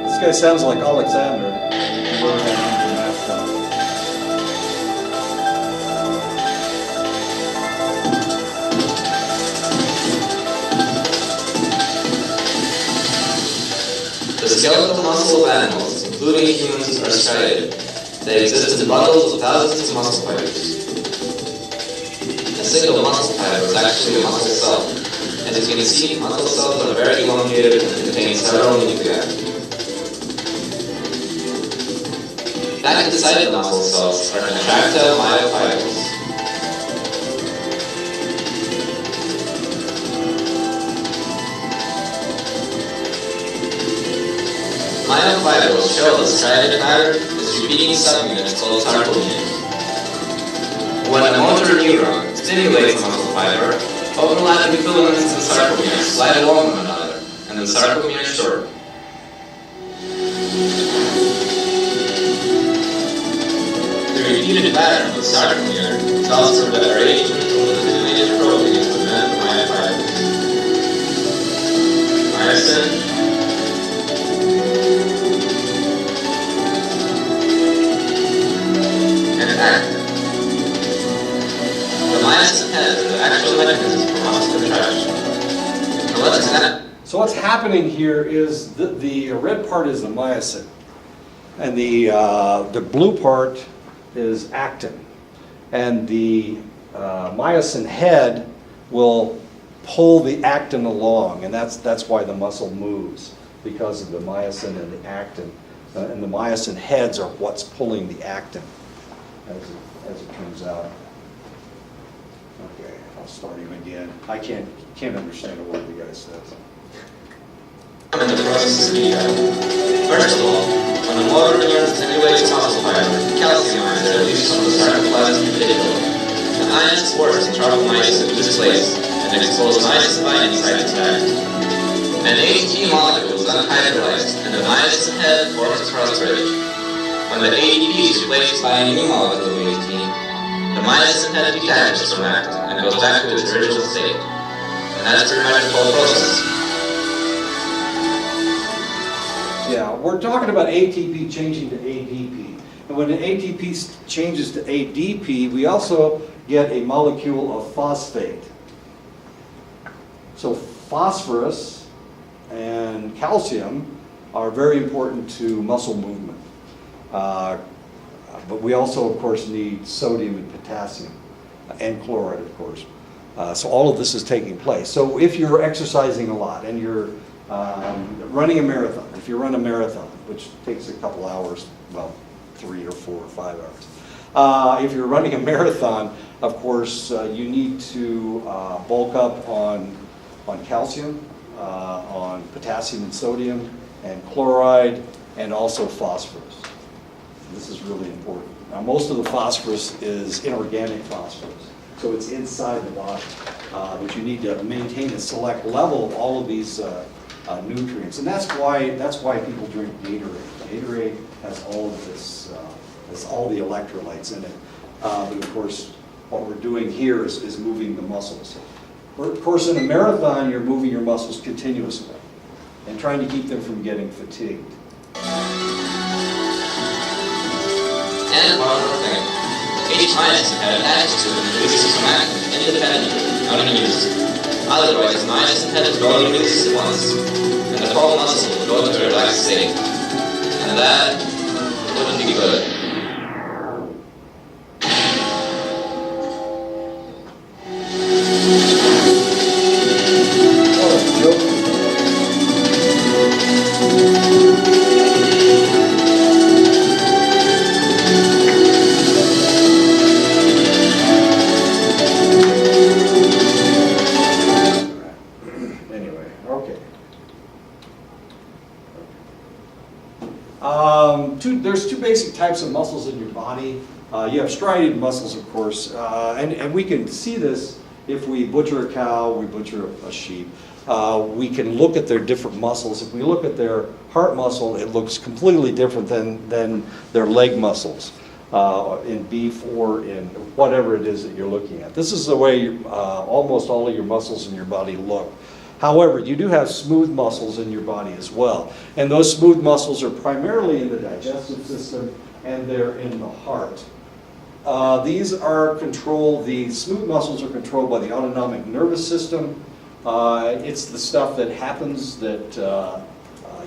This guy sounds like Alexander. The skeletal muscle of animals, including humans, are striated. They exist in bundles of thousands of muscle fibers. A single muscle fiber is actually a muscle cell, and as you can see, muscle cells are very elongated and contain several nuclei. Back inside the muscle cells are contractile myofibrils. Myofibrils show the striated pattern is repeating subunits called sarcomeres. When a motor neuron stimulates a muscle fiber, overlapping filaments and sarcomeres slide along one another, and the sarcomeres shorten. The repeated pattern of the sarcomere tells for the arrangement of the lineage proteins within the myofibrils. Myosin, and actin. The myosin head is the actual mechanism for muscle contraction. Now let's examine. So what's happening here is the red part is the myosin, and the blue part is actin, and the myosin head will pull the actin along, and that's why the muscle moves, because of the myosin and the actin, and the myosin heads are what's pulling the actin, as it turns out. Okay, I'll start him again. I can't understand a word the guy says. In the process of first of all, when the motor neuron stimulates muscle fiber, calcium ions are released from the sarcoplasmic reticulum. The ions force intravenously to displace and expose myosin binding sites to actin. An ATP molecule is then hydrolyzed, and the myosin head forms a cross bridge. When the ATP is replaced by a new molecule of ATP, the myosin head detaches from actin and goes back to its original state. And that's pretty much the whole process. Yeah, we're talking about ATP changing to ADP. And when an ATP changes to ADP, we also get a molecule of phosphate. So phosphorus and calcium are very important to muscle movement. But we also, of course, need sodium and potassium, and chloride, of course. So all of this is taking place. So if you're exercising a lot and you're running a marathon, if you run a marathon, which takes a couple hours, well, 3 or 4 or 5 hours. If you're running a marathon, of course, you need to bulk up on calcium, on potassium and sodium, and chloride, and also phosphorus. This is really important. Now, most of the phosphorus is inorganic phosphorus, so it's inside the body. But you need to maintain a select level of all of these nutrients, and that's why people drink Gatorade. Gatorade has all of this, has all the electrolytes in it. But of course, what we're doing here is moving the muscles. Of course, in a marathon, you're moving your muscles continuously and trying to keep them from getting fatigued. And one more thing. Each myosin had an attitude and releases from actin independently, unused. Otherwise, myosin had its body released at once, and the whole muscle would go into a relaxed state. And that wouldn't be good. There's two basic types of muscles in your body. You have striated muscles, of course, and we can see this if we butcher a cow, we butcher a sheep. We can look at their different muscles. If we look at their heart muscle, it looks completely different than their leg muscles in beef or in whatever it is that you're looking at. This is the way almost all of your muscles in your body look. However, you do have smooth muscles in your body as well. And those smooth muscles are primarily in the digestive system and they're in the heart. These are controlled, the smooth muscles are controlled by the autonomic nervous system. It's the stuff that happens that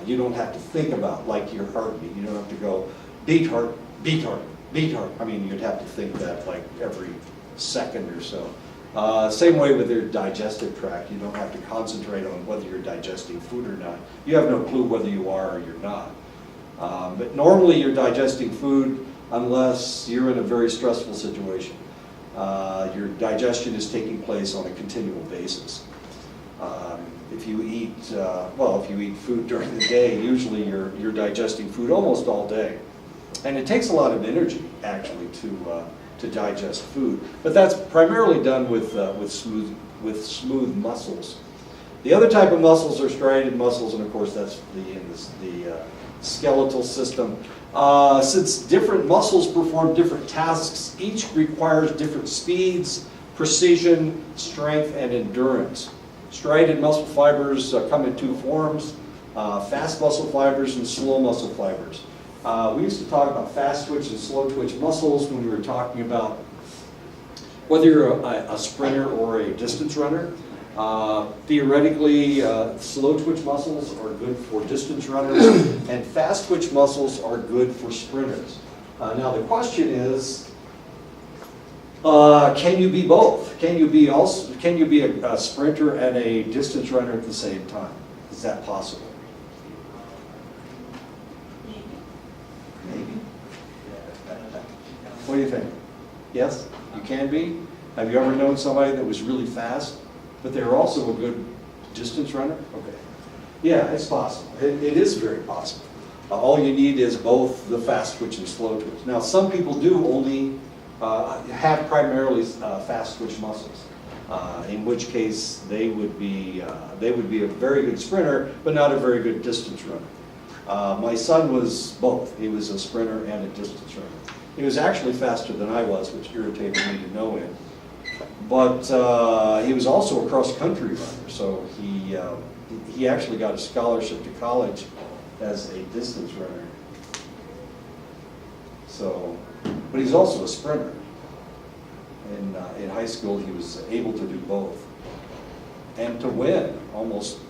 you don't have to think about, like your heartbeat. You don't have to go, beat heart, beat heart, beat heart. I mean, you'd have to think that like every second or so. Same way with your digestive tract. You don't have to concentrate on whether you're digesting food or not. You have no clue whether you are or you're not. But normally you're digesting food unless you're in a very stressful situation. Your digestion is taking place on a continual basis. If you eat, if you eat food during the day, usually you're digesting food almost all day. And it takes a lot of energy, actually, to digest food. But that's primarily done with smooth muscles. The other type of muscles are striated muscles, and of course that's the skeletal system. Since different muscles perform different tasks, each requires different speeds, precision, strength, and endurance. Striated muscle fibers come in two forms, fast muscle fibers and slow muscle fibers. We used to talk about fast twitch and slow twitch muscles when we were talking about whether you're a sprinter or a distance runner. Theoretically, slow twitch muscles are good for distance runners, and fast twitch muscles are good for sprinters. Now the question is, can you be both? Can you be a sprinter and a distance runner at the same time? Is that possible? Maybe. What do you think? Yes, you can be. Have you ever known somebody that was really fast, but they were also a good distance runner? Okay. Yeah, it's possible. It is very possible. All you need is both the fast twitch and slow twitch. Now, some people do only have primarily fast twitch muscles, in which case they would be a very good sprinter, but not a very good distance runner. My son was both. He was a sprinter and a distance runner. He was actually faster than I was, which irritated me to no end. But he was also a cross-country runner, so he actually got a scholarship to college as a distance runner. So, but he's also a sprinter. In high school, he was able to do both and to win almost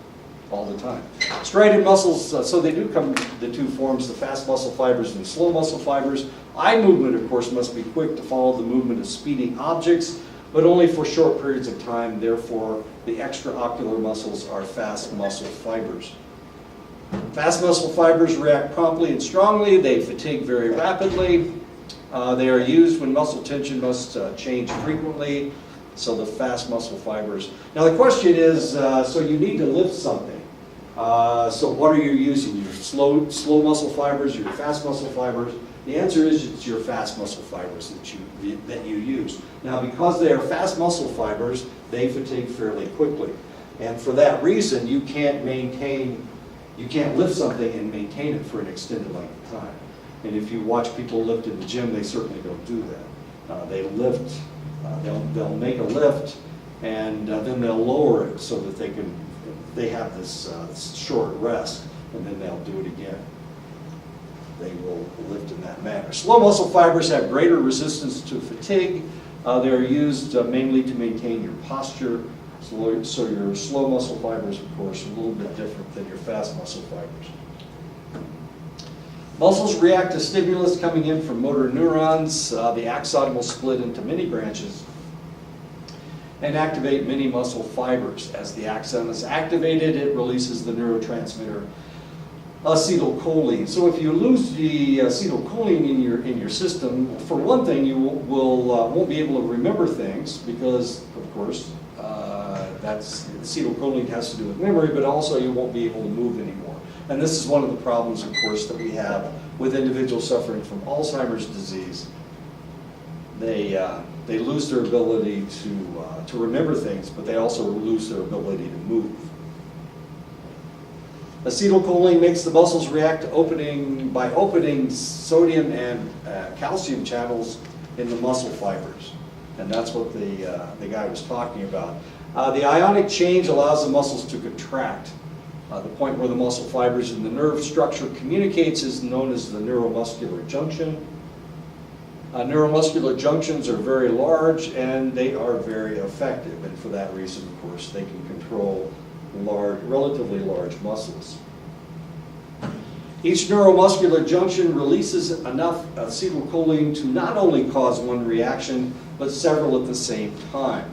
all the time. Striated muscles, so they do come in the two forms, the fast muscle fibers and the slow muscle fibers. Eye movement, of course, must be quick to follow the movement of speeding objects. but only for short periods of time. Therefore, the extraocular muscles are fast muscle fibers. Fast muscle fibers react promptly and strongly. They fatigue very rapidly. They are used when muscle tension must change frequently. So the fast muscle fibers. Now the question is, so you need to lift something. So what are you using? Your slow muscle fibers, your fast muscle fibers? The answer is it's your fast muscle fibers that you use. Now because they are fast muscle fibers, they fatigue fairly quickly. And for that reason, you can't lift something and maintain it for an extended length of time. And if you watch people lift in the gym, they certainly don't do that. They lift, they'll make a lift, and then they'll lower it so that they have this short rest, and then they'll do it again. They will lift in that manner. Slow muscle fibers have greater resistance to fatigue. They are used mainly to maintain your posture. So your slow muscle fibers, of course, are a little bit different than your fast muscle fibers. Muscles react to stimulus coming in from motor neurons. The axon will split into many branches and activate many muscle fibers. As the axon is activated, it releases the neurotransmitter acetylcholine. So if you lose the acetylcholine in your system, for one thing, you won't be able to remember things because, of course, acetylcholine has to do with memory, but also you won't be able to move anymore. And this is one of the problems, of course, that we have with individuals suffering from Alzheimer's disease. They lose their ability to remember things, but they also lose their ability to move. Acetylcholine makes the muscles react by opening sodium and calcium channels in the muscle fibers. And that's what the guy was talking about. The ionic change allows the muscles to contract. The point where the muscle fibers in the nerve structure communicates is known as the neuromuscular junction. Neuromuscular junctions are very large and they are very effective, and for that reason, of course, they can control relatively large muscles. Each neuromuscular junction releases enough acetylcholine to not only cause one reaction, but several at the same time.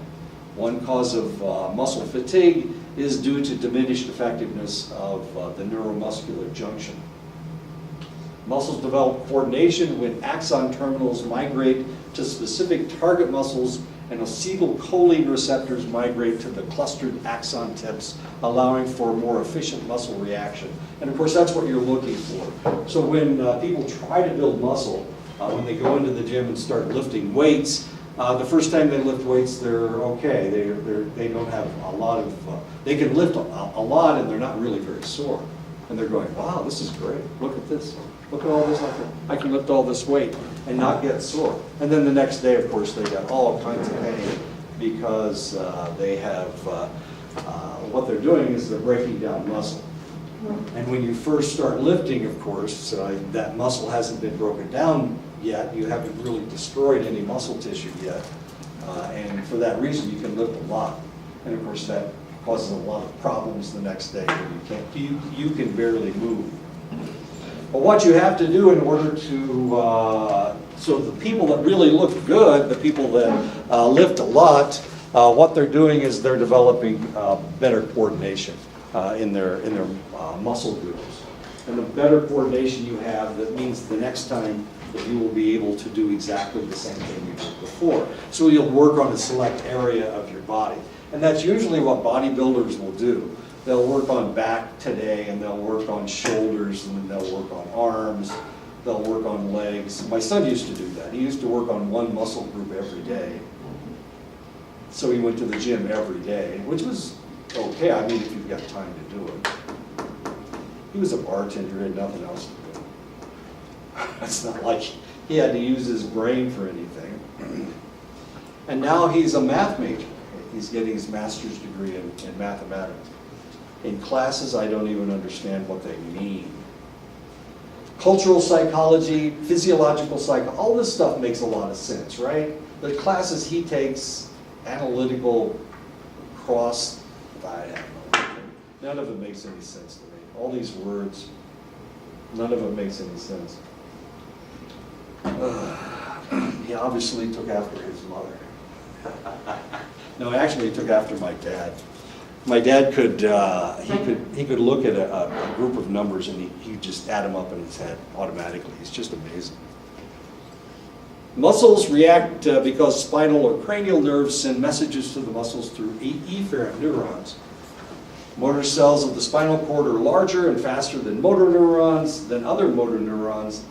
One cause of muscle fatigue is due to diminished effectiveness of the neuromuscular junction. Muscles develop coordination when axon terminals migrate to specific target muscles and acetylcholine receptors migrate to the clustered axon tips, allowing for more efficient muscle reaction. And of course, that's what you're looking for. So when people try to build muscle, when they go into the gym and start lifting weights, the first time they lift weights, they're okay. They don't have a lot of, they can lift a lot and they're not really very sore. And they're going, wow, this is great. Look at this. Look at all this. I can lift all this weight and not get sore. And then the next day, of course, they got all kinds of pain because they have, what they're doing is they're breaking down muscle. And when you first start lifting, of course, that muscle hasn't been broken down yet. You haven't really destroyed any muscle tissue yet. And for that reason, you can lift a lot. And of course, that causes a lot of problems the next day. You can barely move. But what you have to do in order to, so the people that really look good, the people that lift a lot, what they're doing is they're developing better coordination in their muscle groups. And the better coordination you have, that means the next time that you will be able to do exactly the same thing you did before. So you'll work on a select area of your body. And that's usually what bodybuilders will do. They'll work on back today, and they'll work on shoulders, and then they'll work on arms, they'll work on legs. My son used to do that. He used to work on one muscle group every day. So he went to the gym every day, which was okay. I mean, if you've got time to do it. He was a bartender, he had nothing else to do. It's not like he had to use his brain for anything. And now he's a math major. He's getting his master's degree in mathematics. In classes, I don't even understand what they mean. Cultural psychology, physiological psychology, all this stuff makes a lot of sense, right? The classes he takes, analytical, I don't know. None of it makes any sense to me. All these words, none of it makes any sense. He obviously took after his mother. No, actually, he took after my dad. My dad could, he could look at a group of numbers and he'd just add them up in his head automatically. He's just amazing. Muscles react because spinal or cranial nerves send messages to the muscles through efferent neurons. Motor cells of the spinal cord are larger and faster than motor neurons, than other motor neurons.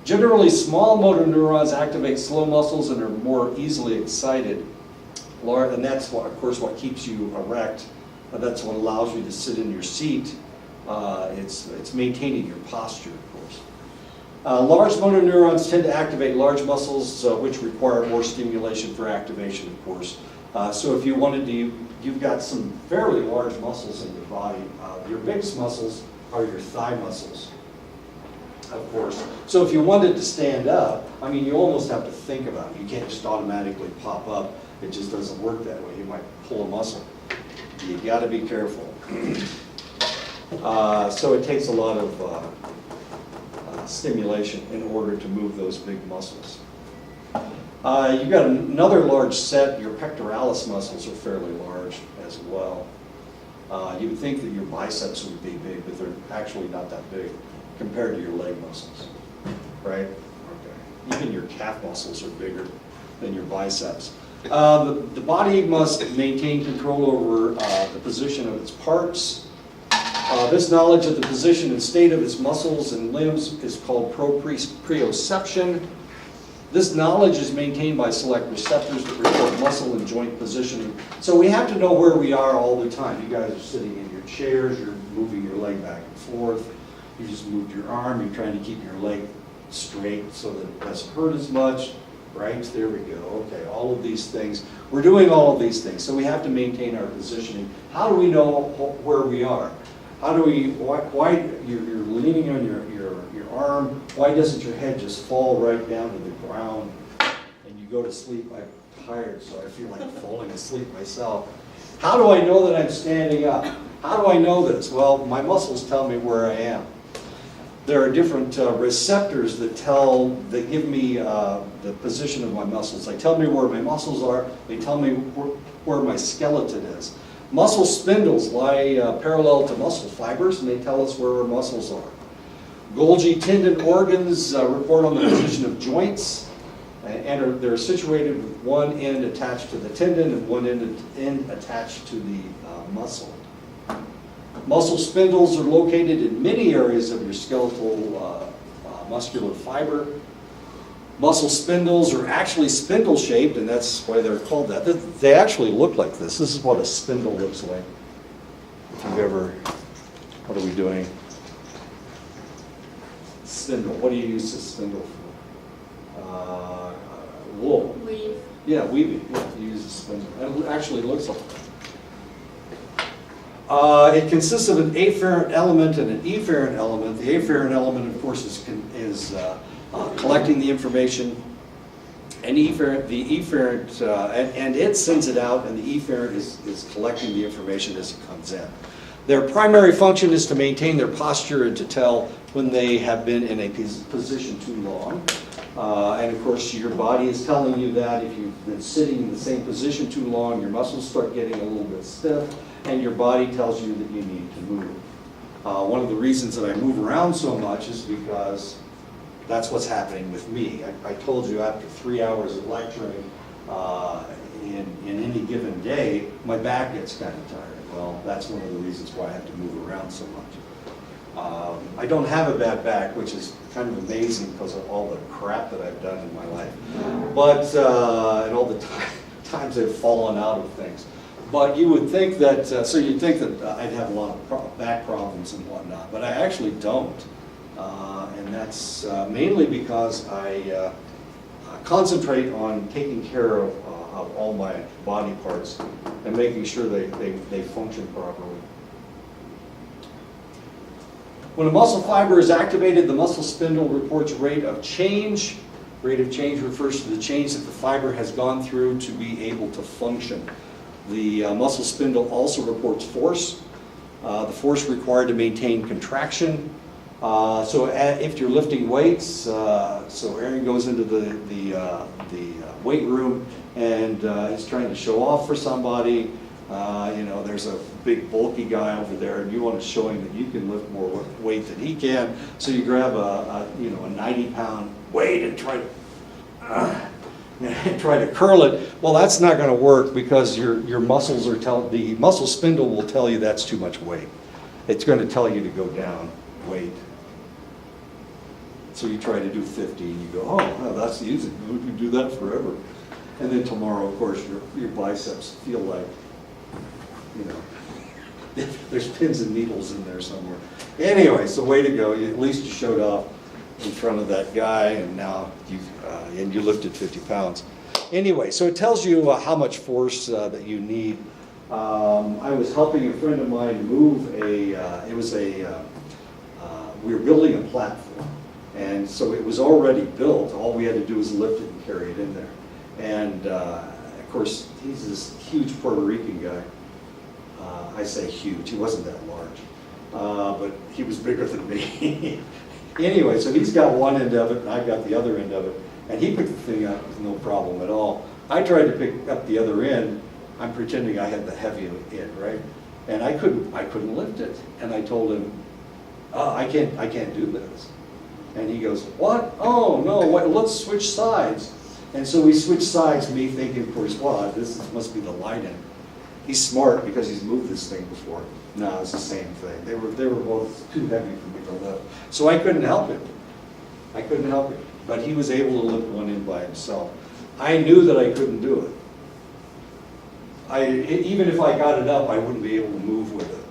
Generally, small motor neurons activate slow muscles and are more easily excited. And that's, what, of course, what keeps you erect. That's what allows you to sit in your seat. It's maintaining your posture, of course. Large motor neurons tend to activate large muscles, which require more stimulation for activation, of course. So if you wanted to, you've got some fairly large muscles in your body. Your biggest muscles are your thigh muscles, of course. So if you wanted to stand up, I mean, you almost have to think about it. You can't just automatically pop up. It just doesn't work that way. You might pull a muscle. You got to be careful. So it takes a lot of stimulation in order to move those big muscles. You've got another large set. Your pectoralis muscles are fairly large as well. You would think that your biceps would be big, but they're actually not that big compared to your leg muscles, right? Okay. Even your calf muscles are bigger than your biceps. The body must maintain control over the position of its parts. This knowledge of the position and state of its muscles and limbs is called proprioception. This knowledge is maintained by select receptors that report muscle and joint position. So we have to know where we are all the time. You guys are sitting in your chairs, you're moving your leg back and forth. You just moved your arm, you're trying to keep your leg straight so that it doesn't hurt as much. Right, there we go. Okay, all of these things. We're doing all of these things, so we have to maintain our positioning. How do we know where we are? How do we, why you're leaning on your arm, why doesn't your head just fall right down to the ground and you go to sleep? I'm tired, so I feel like falling asleep myself. How do I know that I'm standing up? How do I know this? Well, my muscles tell me where I am. There are different receptors that give me the position of my muscles. They tell me where my muscles are. They tell me where my skeleton is. Muscle spindles lie parallel to muscle fibers, and they tell us where our muscles are. Golgi tendon organs report on the position of joints, and they're situated with one end attached to the tendon and one end attached to the muscle. Muscle spindles are located in many areas of your skeletal muscular fiber. Muscle spindles are actually spindle-shaped, and that's why they're called that. They actually look like this. This is what a spindle looks like. If you've ever, what are we doing? Spindle. What do you use a spindle for? Wool. Weave. Yeah, weaving. Yeah, you use a spindle. It actually looks like that. It consists of an afferent element and an efferent element. The afferent element, of course, is collecting the information, and the efferent, and it sends it out, and the efferent is collecting the information as it comes in. Their primary function is to maintain their posture and to tell when they have been in a position too long. And of course, your body is telling you that if you've been sitting in the same position too long, your muscles start getting a little bit stiff, and your body tells you that you need to move. One of the reasons that I move around so much is because that's what's happening with me. I told you after 3 hours of lecturing in any given day, my back gets kind of tired. Well, that's one of the reasons why I have to move around so much. I don't have a bad back, which is kind of amazing because of all the crap that I've done in my life. But, and all the times I've fallen out of things. But you would think that, so you'd think that I'd have a lot of back problems and whatnot, but I actually don't. And that's mainly because I concentrate on taking care of all my body parts and making sure they function properly. When a muscle fiber is activated, the muscle spindle reports rate of change. Rate of change refers to the change that the fiber has gone through to be able to function. The muscle spindle also reports force, the force required to maintain contraction. If you're lifting weights, so Aaron goes into the weight room and is trying to show off for somebody. There's a big bulky guy over there, and you want to show him that you can lift more weight than he can. So you grab a 90-pound weight and try to curl it. Well, that's not going to work because your muscles the muscle spindle will tell you that's too much weight. It's going to tell you to go down weight. So you try to do 50 and you go, oh, that's easy. We can do that forever. And then tomorrow, of course, your biceps feel like, there's pins and needles in there somewhere. Anyway, so way to go. At least you showed off in front of that guy, and now you lifted 50 pounds. Anyway, so it tells you how much force that you need. I was helping a friend of mine move we were building a platform. And so it was already built. All we had to do was lift it and carry it in there. And of course, he's this huge Puerto Rican guy. I say huge, he wasn't that large, but he was bigger than me. Anyway, so he's got one end of it and I've got the other end of it. And he picked the thing up with no problem at all. I tried to pick up the other end. I'm pretending I had the heavy end, right? And I couldn't lift it. And I told him, I can't do this. And he goes, what? Oh, no, let's switch sides. And so we switched sides, me thinking, of course, well, this must be the light end. He's smart because he's moved this thing before. No, it's the same thing. They were both too heavy for me to lift. So I couldn't help him. But he was able to lift one end by himself. I knew that I couldn't do it. Even if I got it up, I wouldn't be able to move with it.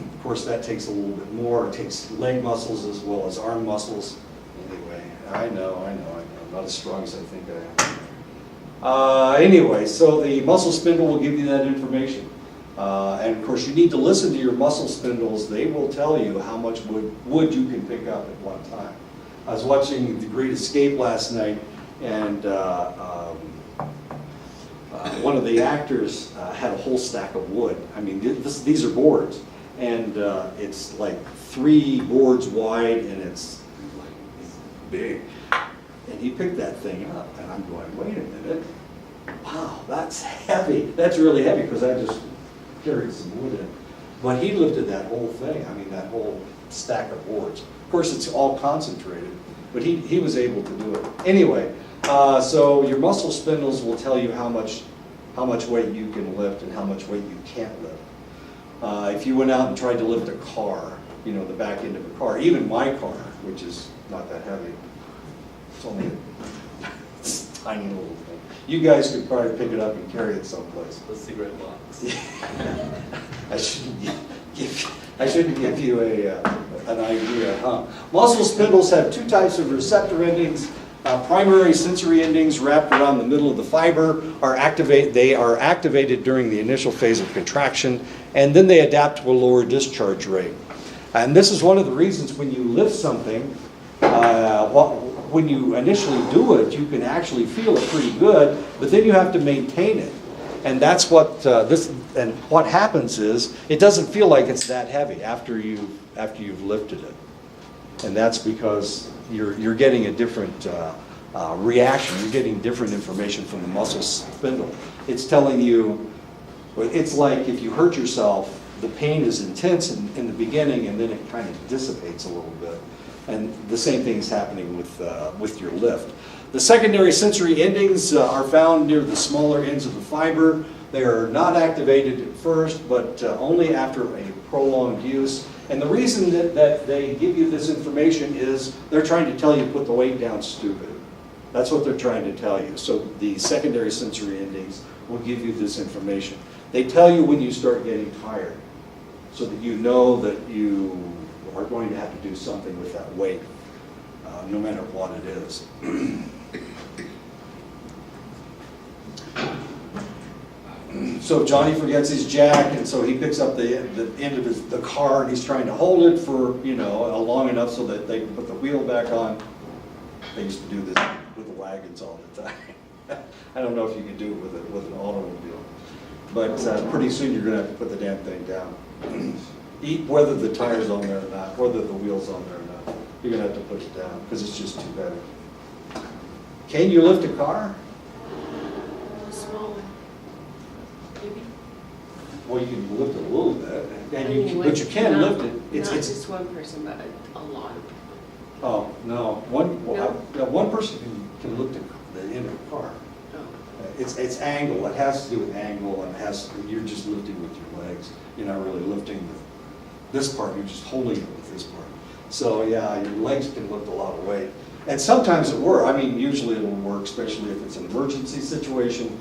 Of course, that takes a little bit more. It takes leg muscles as well as arm muscles. Anyway, I know. I'm not as strong as I think I am. Anyway, so the muscle spindle will give you that information. And of course, you need to listen to your muscle spindles. They will tell you how much wood you can pick up at one time. I was watching The Great Escape last night, and one of the actors had a whole stack of wood. I mean, these are boards, and it's like 3 boards wide, and it's like big. And he picked that thing up, and I'm going, wait a minute, wow, that's heavy. That's really heavy, because I just carried some wood in. But he lifted that whole thing, I mean, that whole stack of boards. Of course, it's all concentrated, but he was able to do it. Anyway, so your muscle spindles will tell you how much weight you can lift and how much weight you can't lift. If you went out and tried to lift a car, the back end of a car, even my car, which is not that heavy, it's only a tiny little thing. You guys could probably pick it up and carry it someplace. The cigarette box. I shouldn't give you an idea, huh? Muscle spindles have 2 types of receptor endings. Primary sensory endings wrapped around the middle of the fiber they are activated during the initial phase of contraction, and then they adapt to a lower discharge rate. And this is one of the reasons when you lift something, when you initially do it, you can actually feel it pretty good, but then you have to maintain it. And that's what what happens is it doesn't feel like it's that heavy after you've lifted it. And that's because you're getting a different reaction. You're getting different information from the muscle spindle. It's telling you, it's like if you hurt yourself, the pain is intense in the beginning, and then it kind of dissipates a little bit. And the same thing is happening with your lift. The secondary sensory endings are found near the smaller ends of the fiber. They are not activated at first, but only after a prolonged use. And the reason that they give you this information is they're trying to tell you to put the weight down stupid. That's what they're trying to tell you. So the secondary sensory endings will give you this information. They tell you when you start getting tired, so that you know that you are going to have to do something with that weight, no matter what it is. So Johnny forgets his jack, and so he picks up the end of the car, and he's trying to hold it for long enough so that they can put the wheel back on. They used to do this with the wagons all the time. I don't know if you can do it with an automobile, but pretty soon you're going to have to put the damn thing down. Whether the tire's on there or not, whether the wheel's on there or not. you're gonna have to put it down, because it's just too heavy. Can you lift a car? A small one. Maybe. Well, you can lift it a little bit, I and mean, but you can not- lift it. Not just one person, but a lot of people. Oh, no, one, well, No? one person can lift the end of a car. Oh. It's angle, it has to do with angle, and you're just lifting with your legs. You're not really lifting this part, you're just holding it with this part. So, yeah, your legs can lift a lot of weight. And sometimes it works, I mean, usually it'll work, especially if it's an emergency situation.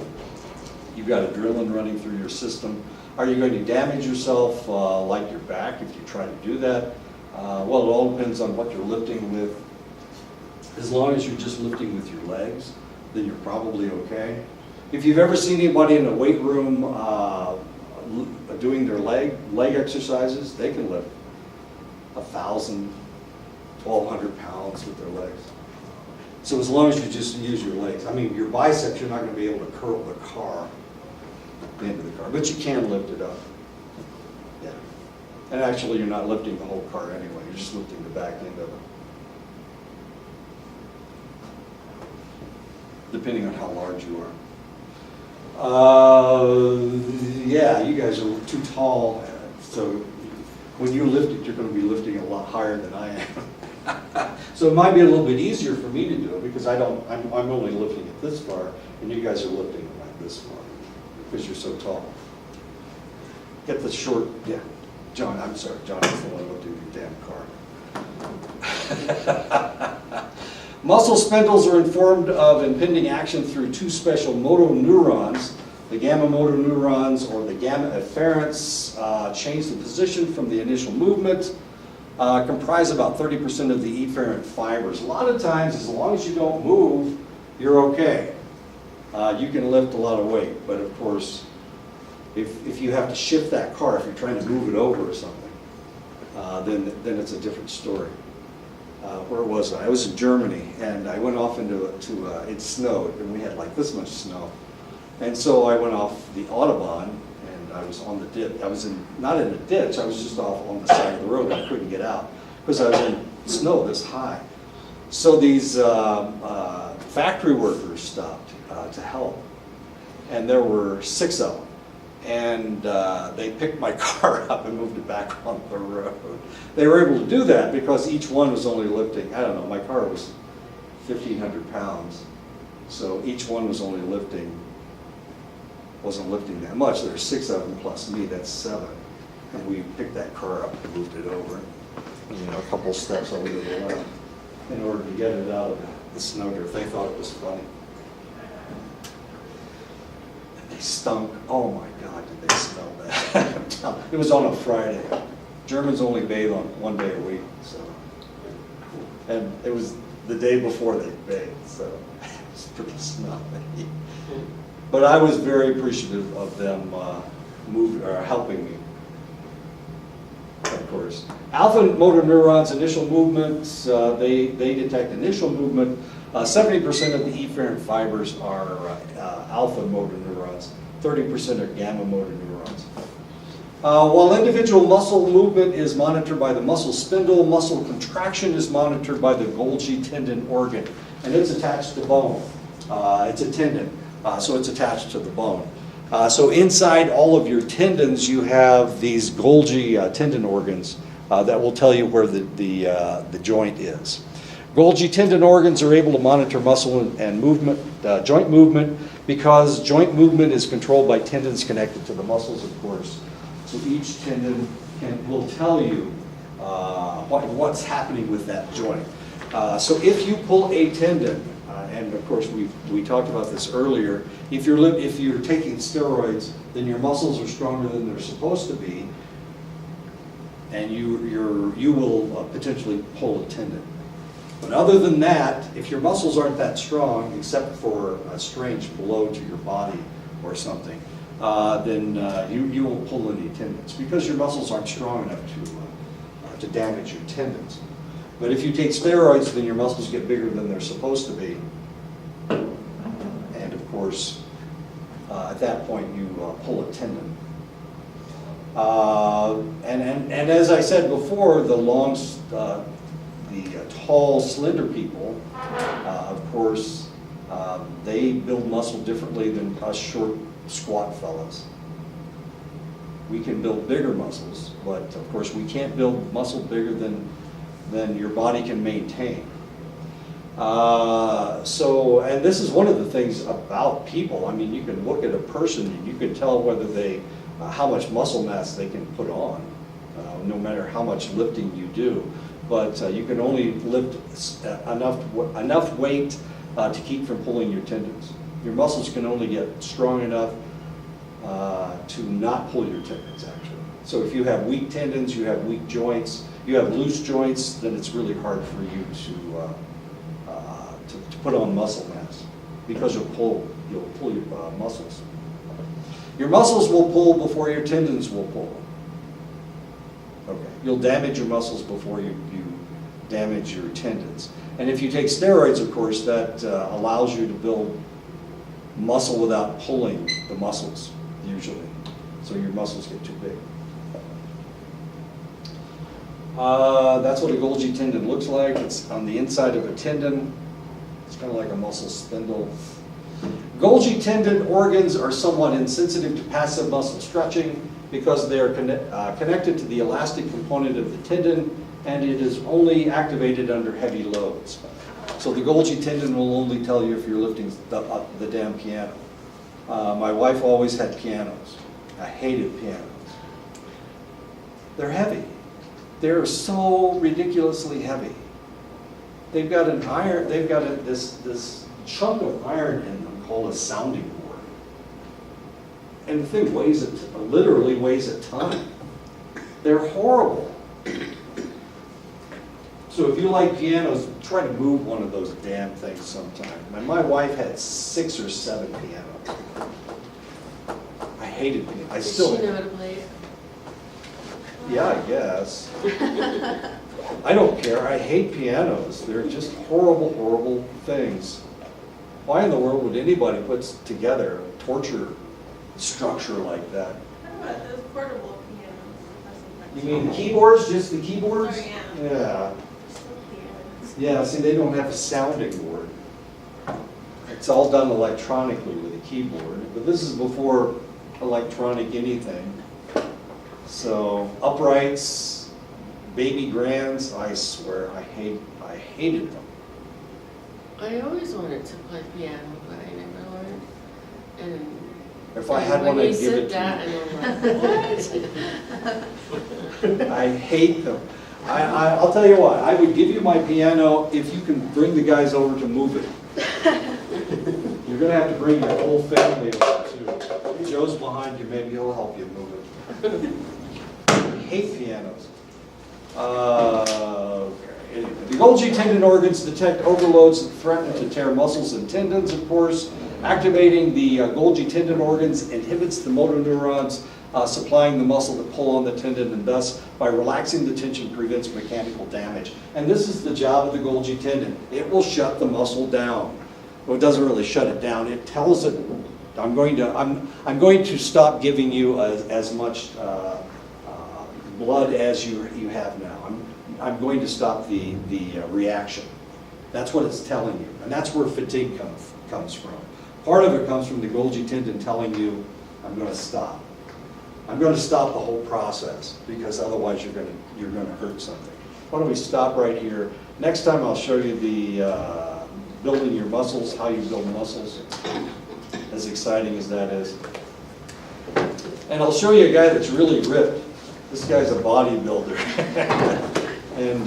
You've got adrenaline running through your system. Are you going to damage yourself, like your back, if you try to do that? Well, it all depends on what you're lifting with. As long as you're just lifting with your legs, then you're probably okay. If you've ever seen anybody in a weight room doing their leg exercises, they can lift 1,000, 1,200 pounds with their legs. So as long as you just use your legs. I mean, your biceps, you're not going to be able to curl the car, the end of the car, but you can lift it up. Yeah. And actually, you're not lifting the whole car anyway, you're just lifting the back end of it. Depending on how large you are. Yeah, you guys are too tall, so when you lift it, you're going to be lifting a lot higher than I am. So it might be a little bit easier for me to do it because I'm only lifting it this far, and you guys are lifting it like this far because you're so tall. Get the short, yeah. John, I'm sorry, John is the one who lifted your damn car. Muscle spindles are informed of impending action through two special motoneurons. The gamma motoneurons or the gamma efferents change the position from the initial movement, comprise about 30% of the efferent fibers. A lot of times, as long as you don't move, you're okay. You can lift a lot of weight, but of course, if you have to shift that car, if you're trying to move it over or something, then it's a different story. Where was I? I was in Germany, and I went off it snowed, and we had like this much snow. And so I went off the Autobahn, and I was on the ditch. I was not in a ditch, I was just off on the side of the road. I couldn't get out because I was in snow this high. So these factory workers stopped to help, and there were 6 of them. And they picked my car up and moved it back on the road. They were able to do that because each one was only lifting, I don't know, my car was 1,500 pounds. So each one was only wasn't lifting that much. There were 6 of them plus me, that's 7. And we picked that car up and moved it over, a couple steps over to the left in order to get it out of the snowdrift. They thought it was funny. They stunk. Oh my God, did they smell bad. It was on a Friday. Germans only bathe on 1 day a week, so. And it was the day before they bathed, so it was pretty smelly. But I was very appreciative of them helping me, of course. Alpha motor neurons, initial movements, they detect initial movement. 70% of the efferent fibers are alpha motor neurons, 30% are gamma motor neurons. While individual muscle movement is monitored by the muscle spindle, muscle contraction is monitored by the Golgi tendon organ, and it's attached to bone. It's a tendon, so it's attached to the bone. So inside all of your tendons, you have these Golgi tendon organs that will tell you where the joint is. Golgi tendon organs are able to monitor muscle and movement, joint movement, because joint movement is controlled by tendons connected to the muscles, of course. So each tendon will tell you what's happening with that joint. So if you pull a tendon, and of course we talked about this earlier, if you're taking steroids, then your muscles are stronger than they're supposed to be, and you will potentially pull a tendon. But other than that, if your muscles aren't that strong, except for a strange blow to your body or something, then you won't pull any tendons because your muscles aren't strong enough to damage your tendons. But if you take steroids, then your muscles get bigger than they're supposed to be. And of course, at that point, you pull a tendon. And as I said before, the long tall, slender people, of course, they build muscle differently than us short, squat fellas. We can build bigger muscles, but of course we can't build muscle bigger than your body can maintain. And this is one of the things about people. I mean, you can look at a person and you can tell whether they, how much muscle mass they can put on, no matter how much lifting you do. But you can only lift enough weight to keep from pulling your tendons. Your muscles can only get strong enough to not pull your tendons, actually. So if you have weak tendons, you have weak joints, you have loose joints, then it's really hard for you to put on muscle mass, because you'll pull your muscles. Your muscles will pull before your tendons will pull. Okay, you'll damage your muscles before you damage your tendons. And if you take steroids, of course, that allows you to build muscle without pulling the muscles, usually. So your muscles get too big. That's what a Golgi tendon looks like. It's on the inside of a tendon. It's kind of like a muscle spindle. Golgi tendon organs are somewhat insensitive to passive muscle stretching because they are connected to the elastic component of the tendon, and it is only activated under heavy loads. So the Golgi tendon will only tell you if you're lifting the damn piano. My wife always had pianos. I hated pianos. They're heavy. They're so ridiculously heavy. They've got an iron. They've got this chunk of iron in them called a sounding board, and the thing literally weighs a ton. They're horrible. So if you like pianos, try to move one of those damn things sometime. My wife had 6 or 7 pianos. I hated pianos. I still. Does she know how to play it? Yeah, I guess. I don't care. I hate pianos. They're just horrible, horrible things. Why in the world would anybody put together a torture structure like that? What about those portable pianos? You mean keyboards? Just the keyboards? Oh, yeah. Yeah. Still pianos. Yeah, see, they don't have a sounding board. It's all done electronically with a keyboard, but this is before electronic anything. So uprights, baby grands, I swear, I hated them. I always wanted to play piano, but I never learned. And If I had one, when I'd you give said it that, to and I'm like, you. I hate them. I'll tell you what, I would give you my piano if you can bring the guys over to move it. You're going to have to bring your whole family over too. Joe's behind you, maybe he'll help you move it. I hate pianos. Okay. The Golgi tendon organs detect overloads that threaten to tear muscles and tendons, of course. Activating the Golgi tendon organs inhibits the motor neurons supplying the muscle that pull on the tendon, and thus, by relaxing the tension, prevents mechanical damage. And this is the job of the Golgi tendon. It will shut the muscle down. Well, it doesn't really shut it down. It tells it, I'm going to stop giving you as much blood as you have now. I'm going to stop the reaction. That's what it's telling you, and that's where fatigue comes from. Part of it comes from the Golgi tendon telling you, I'm going to stop. I'm going to stop the whole process, because otherwise you're going to hurt something. Why don't we stop right here? Next time I'll show you the building your muscles, how you build muscles. As exciting as that is. And I'll show you a guy that's really ripped. This guy's a bodybuilder. And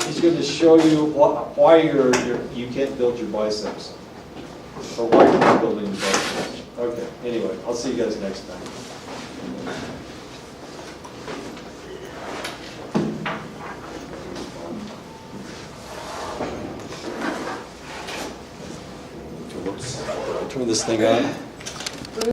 he's going to show you why you can't build your biceps. Or why you're not building your biceps. Okay, anyway, I'll see you guys next time. Whoops. Turn this thing on.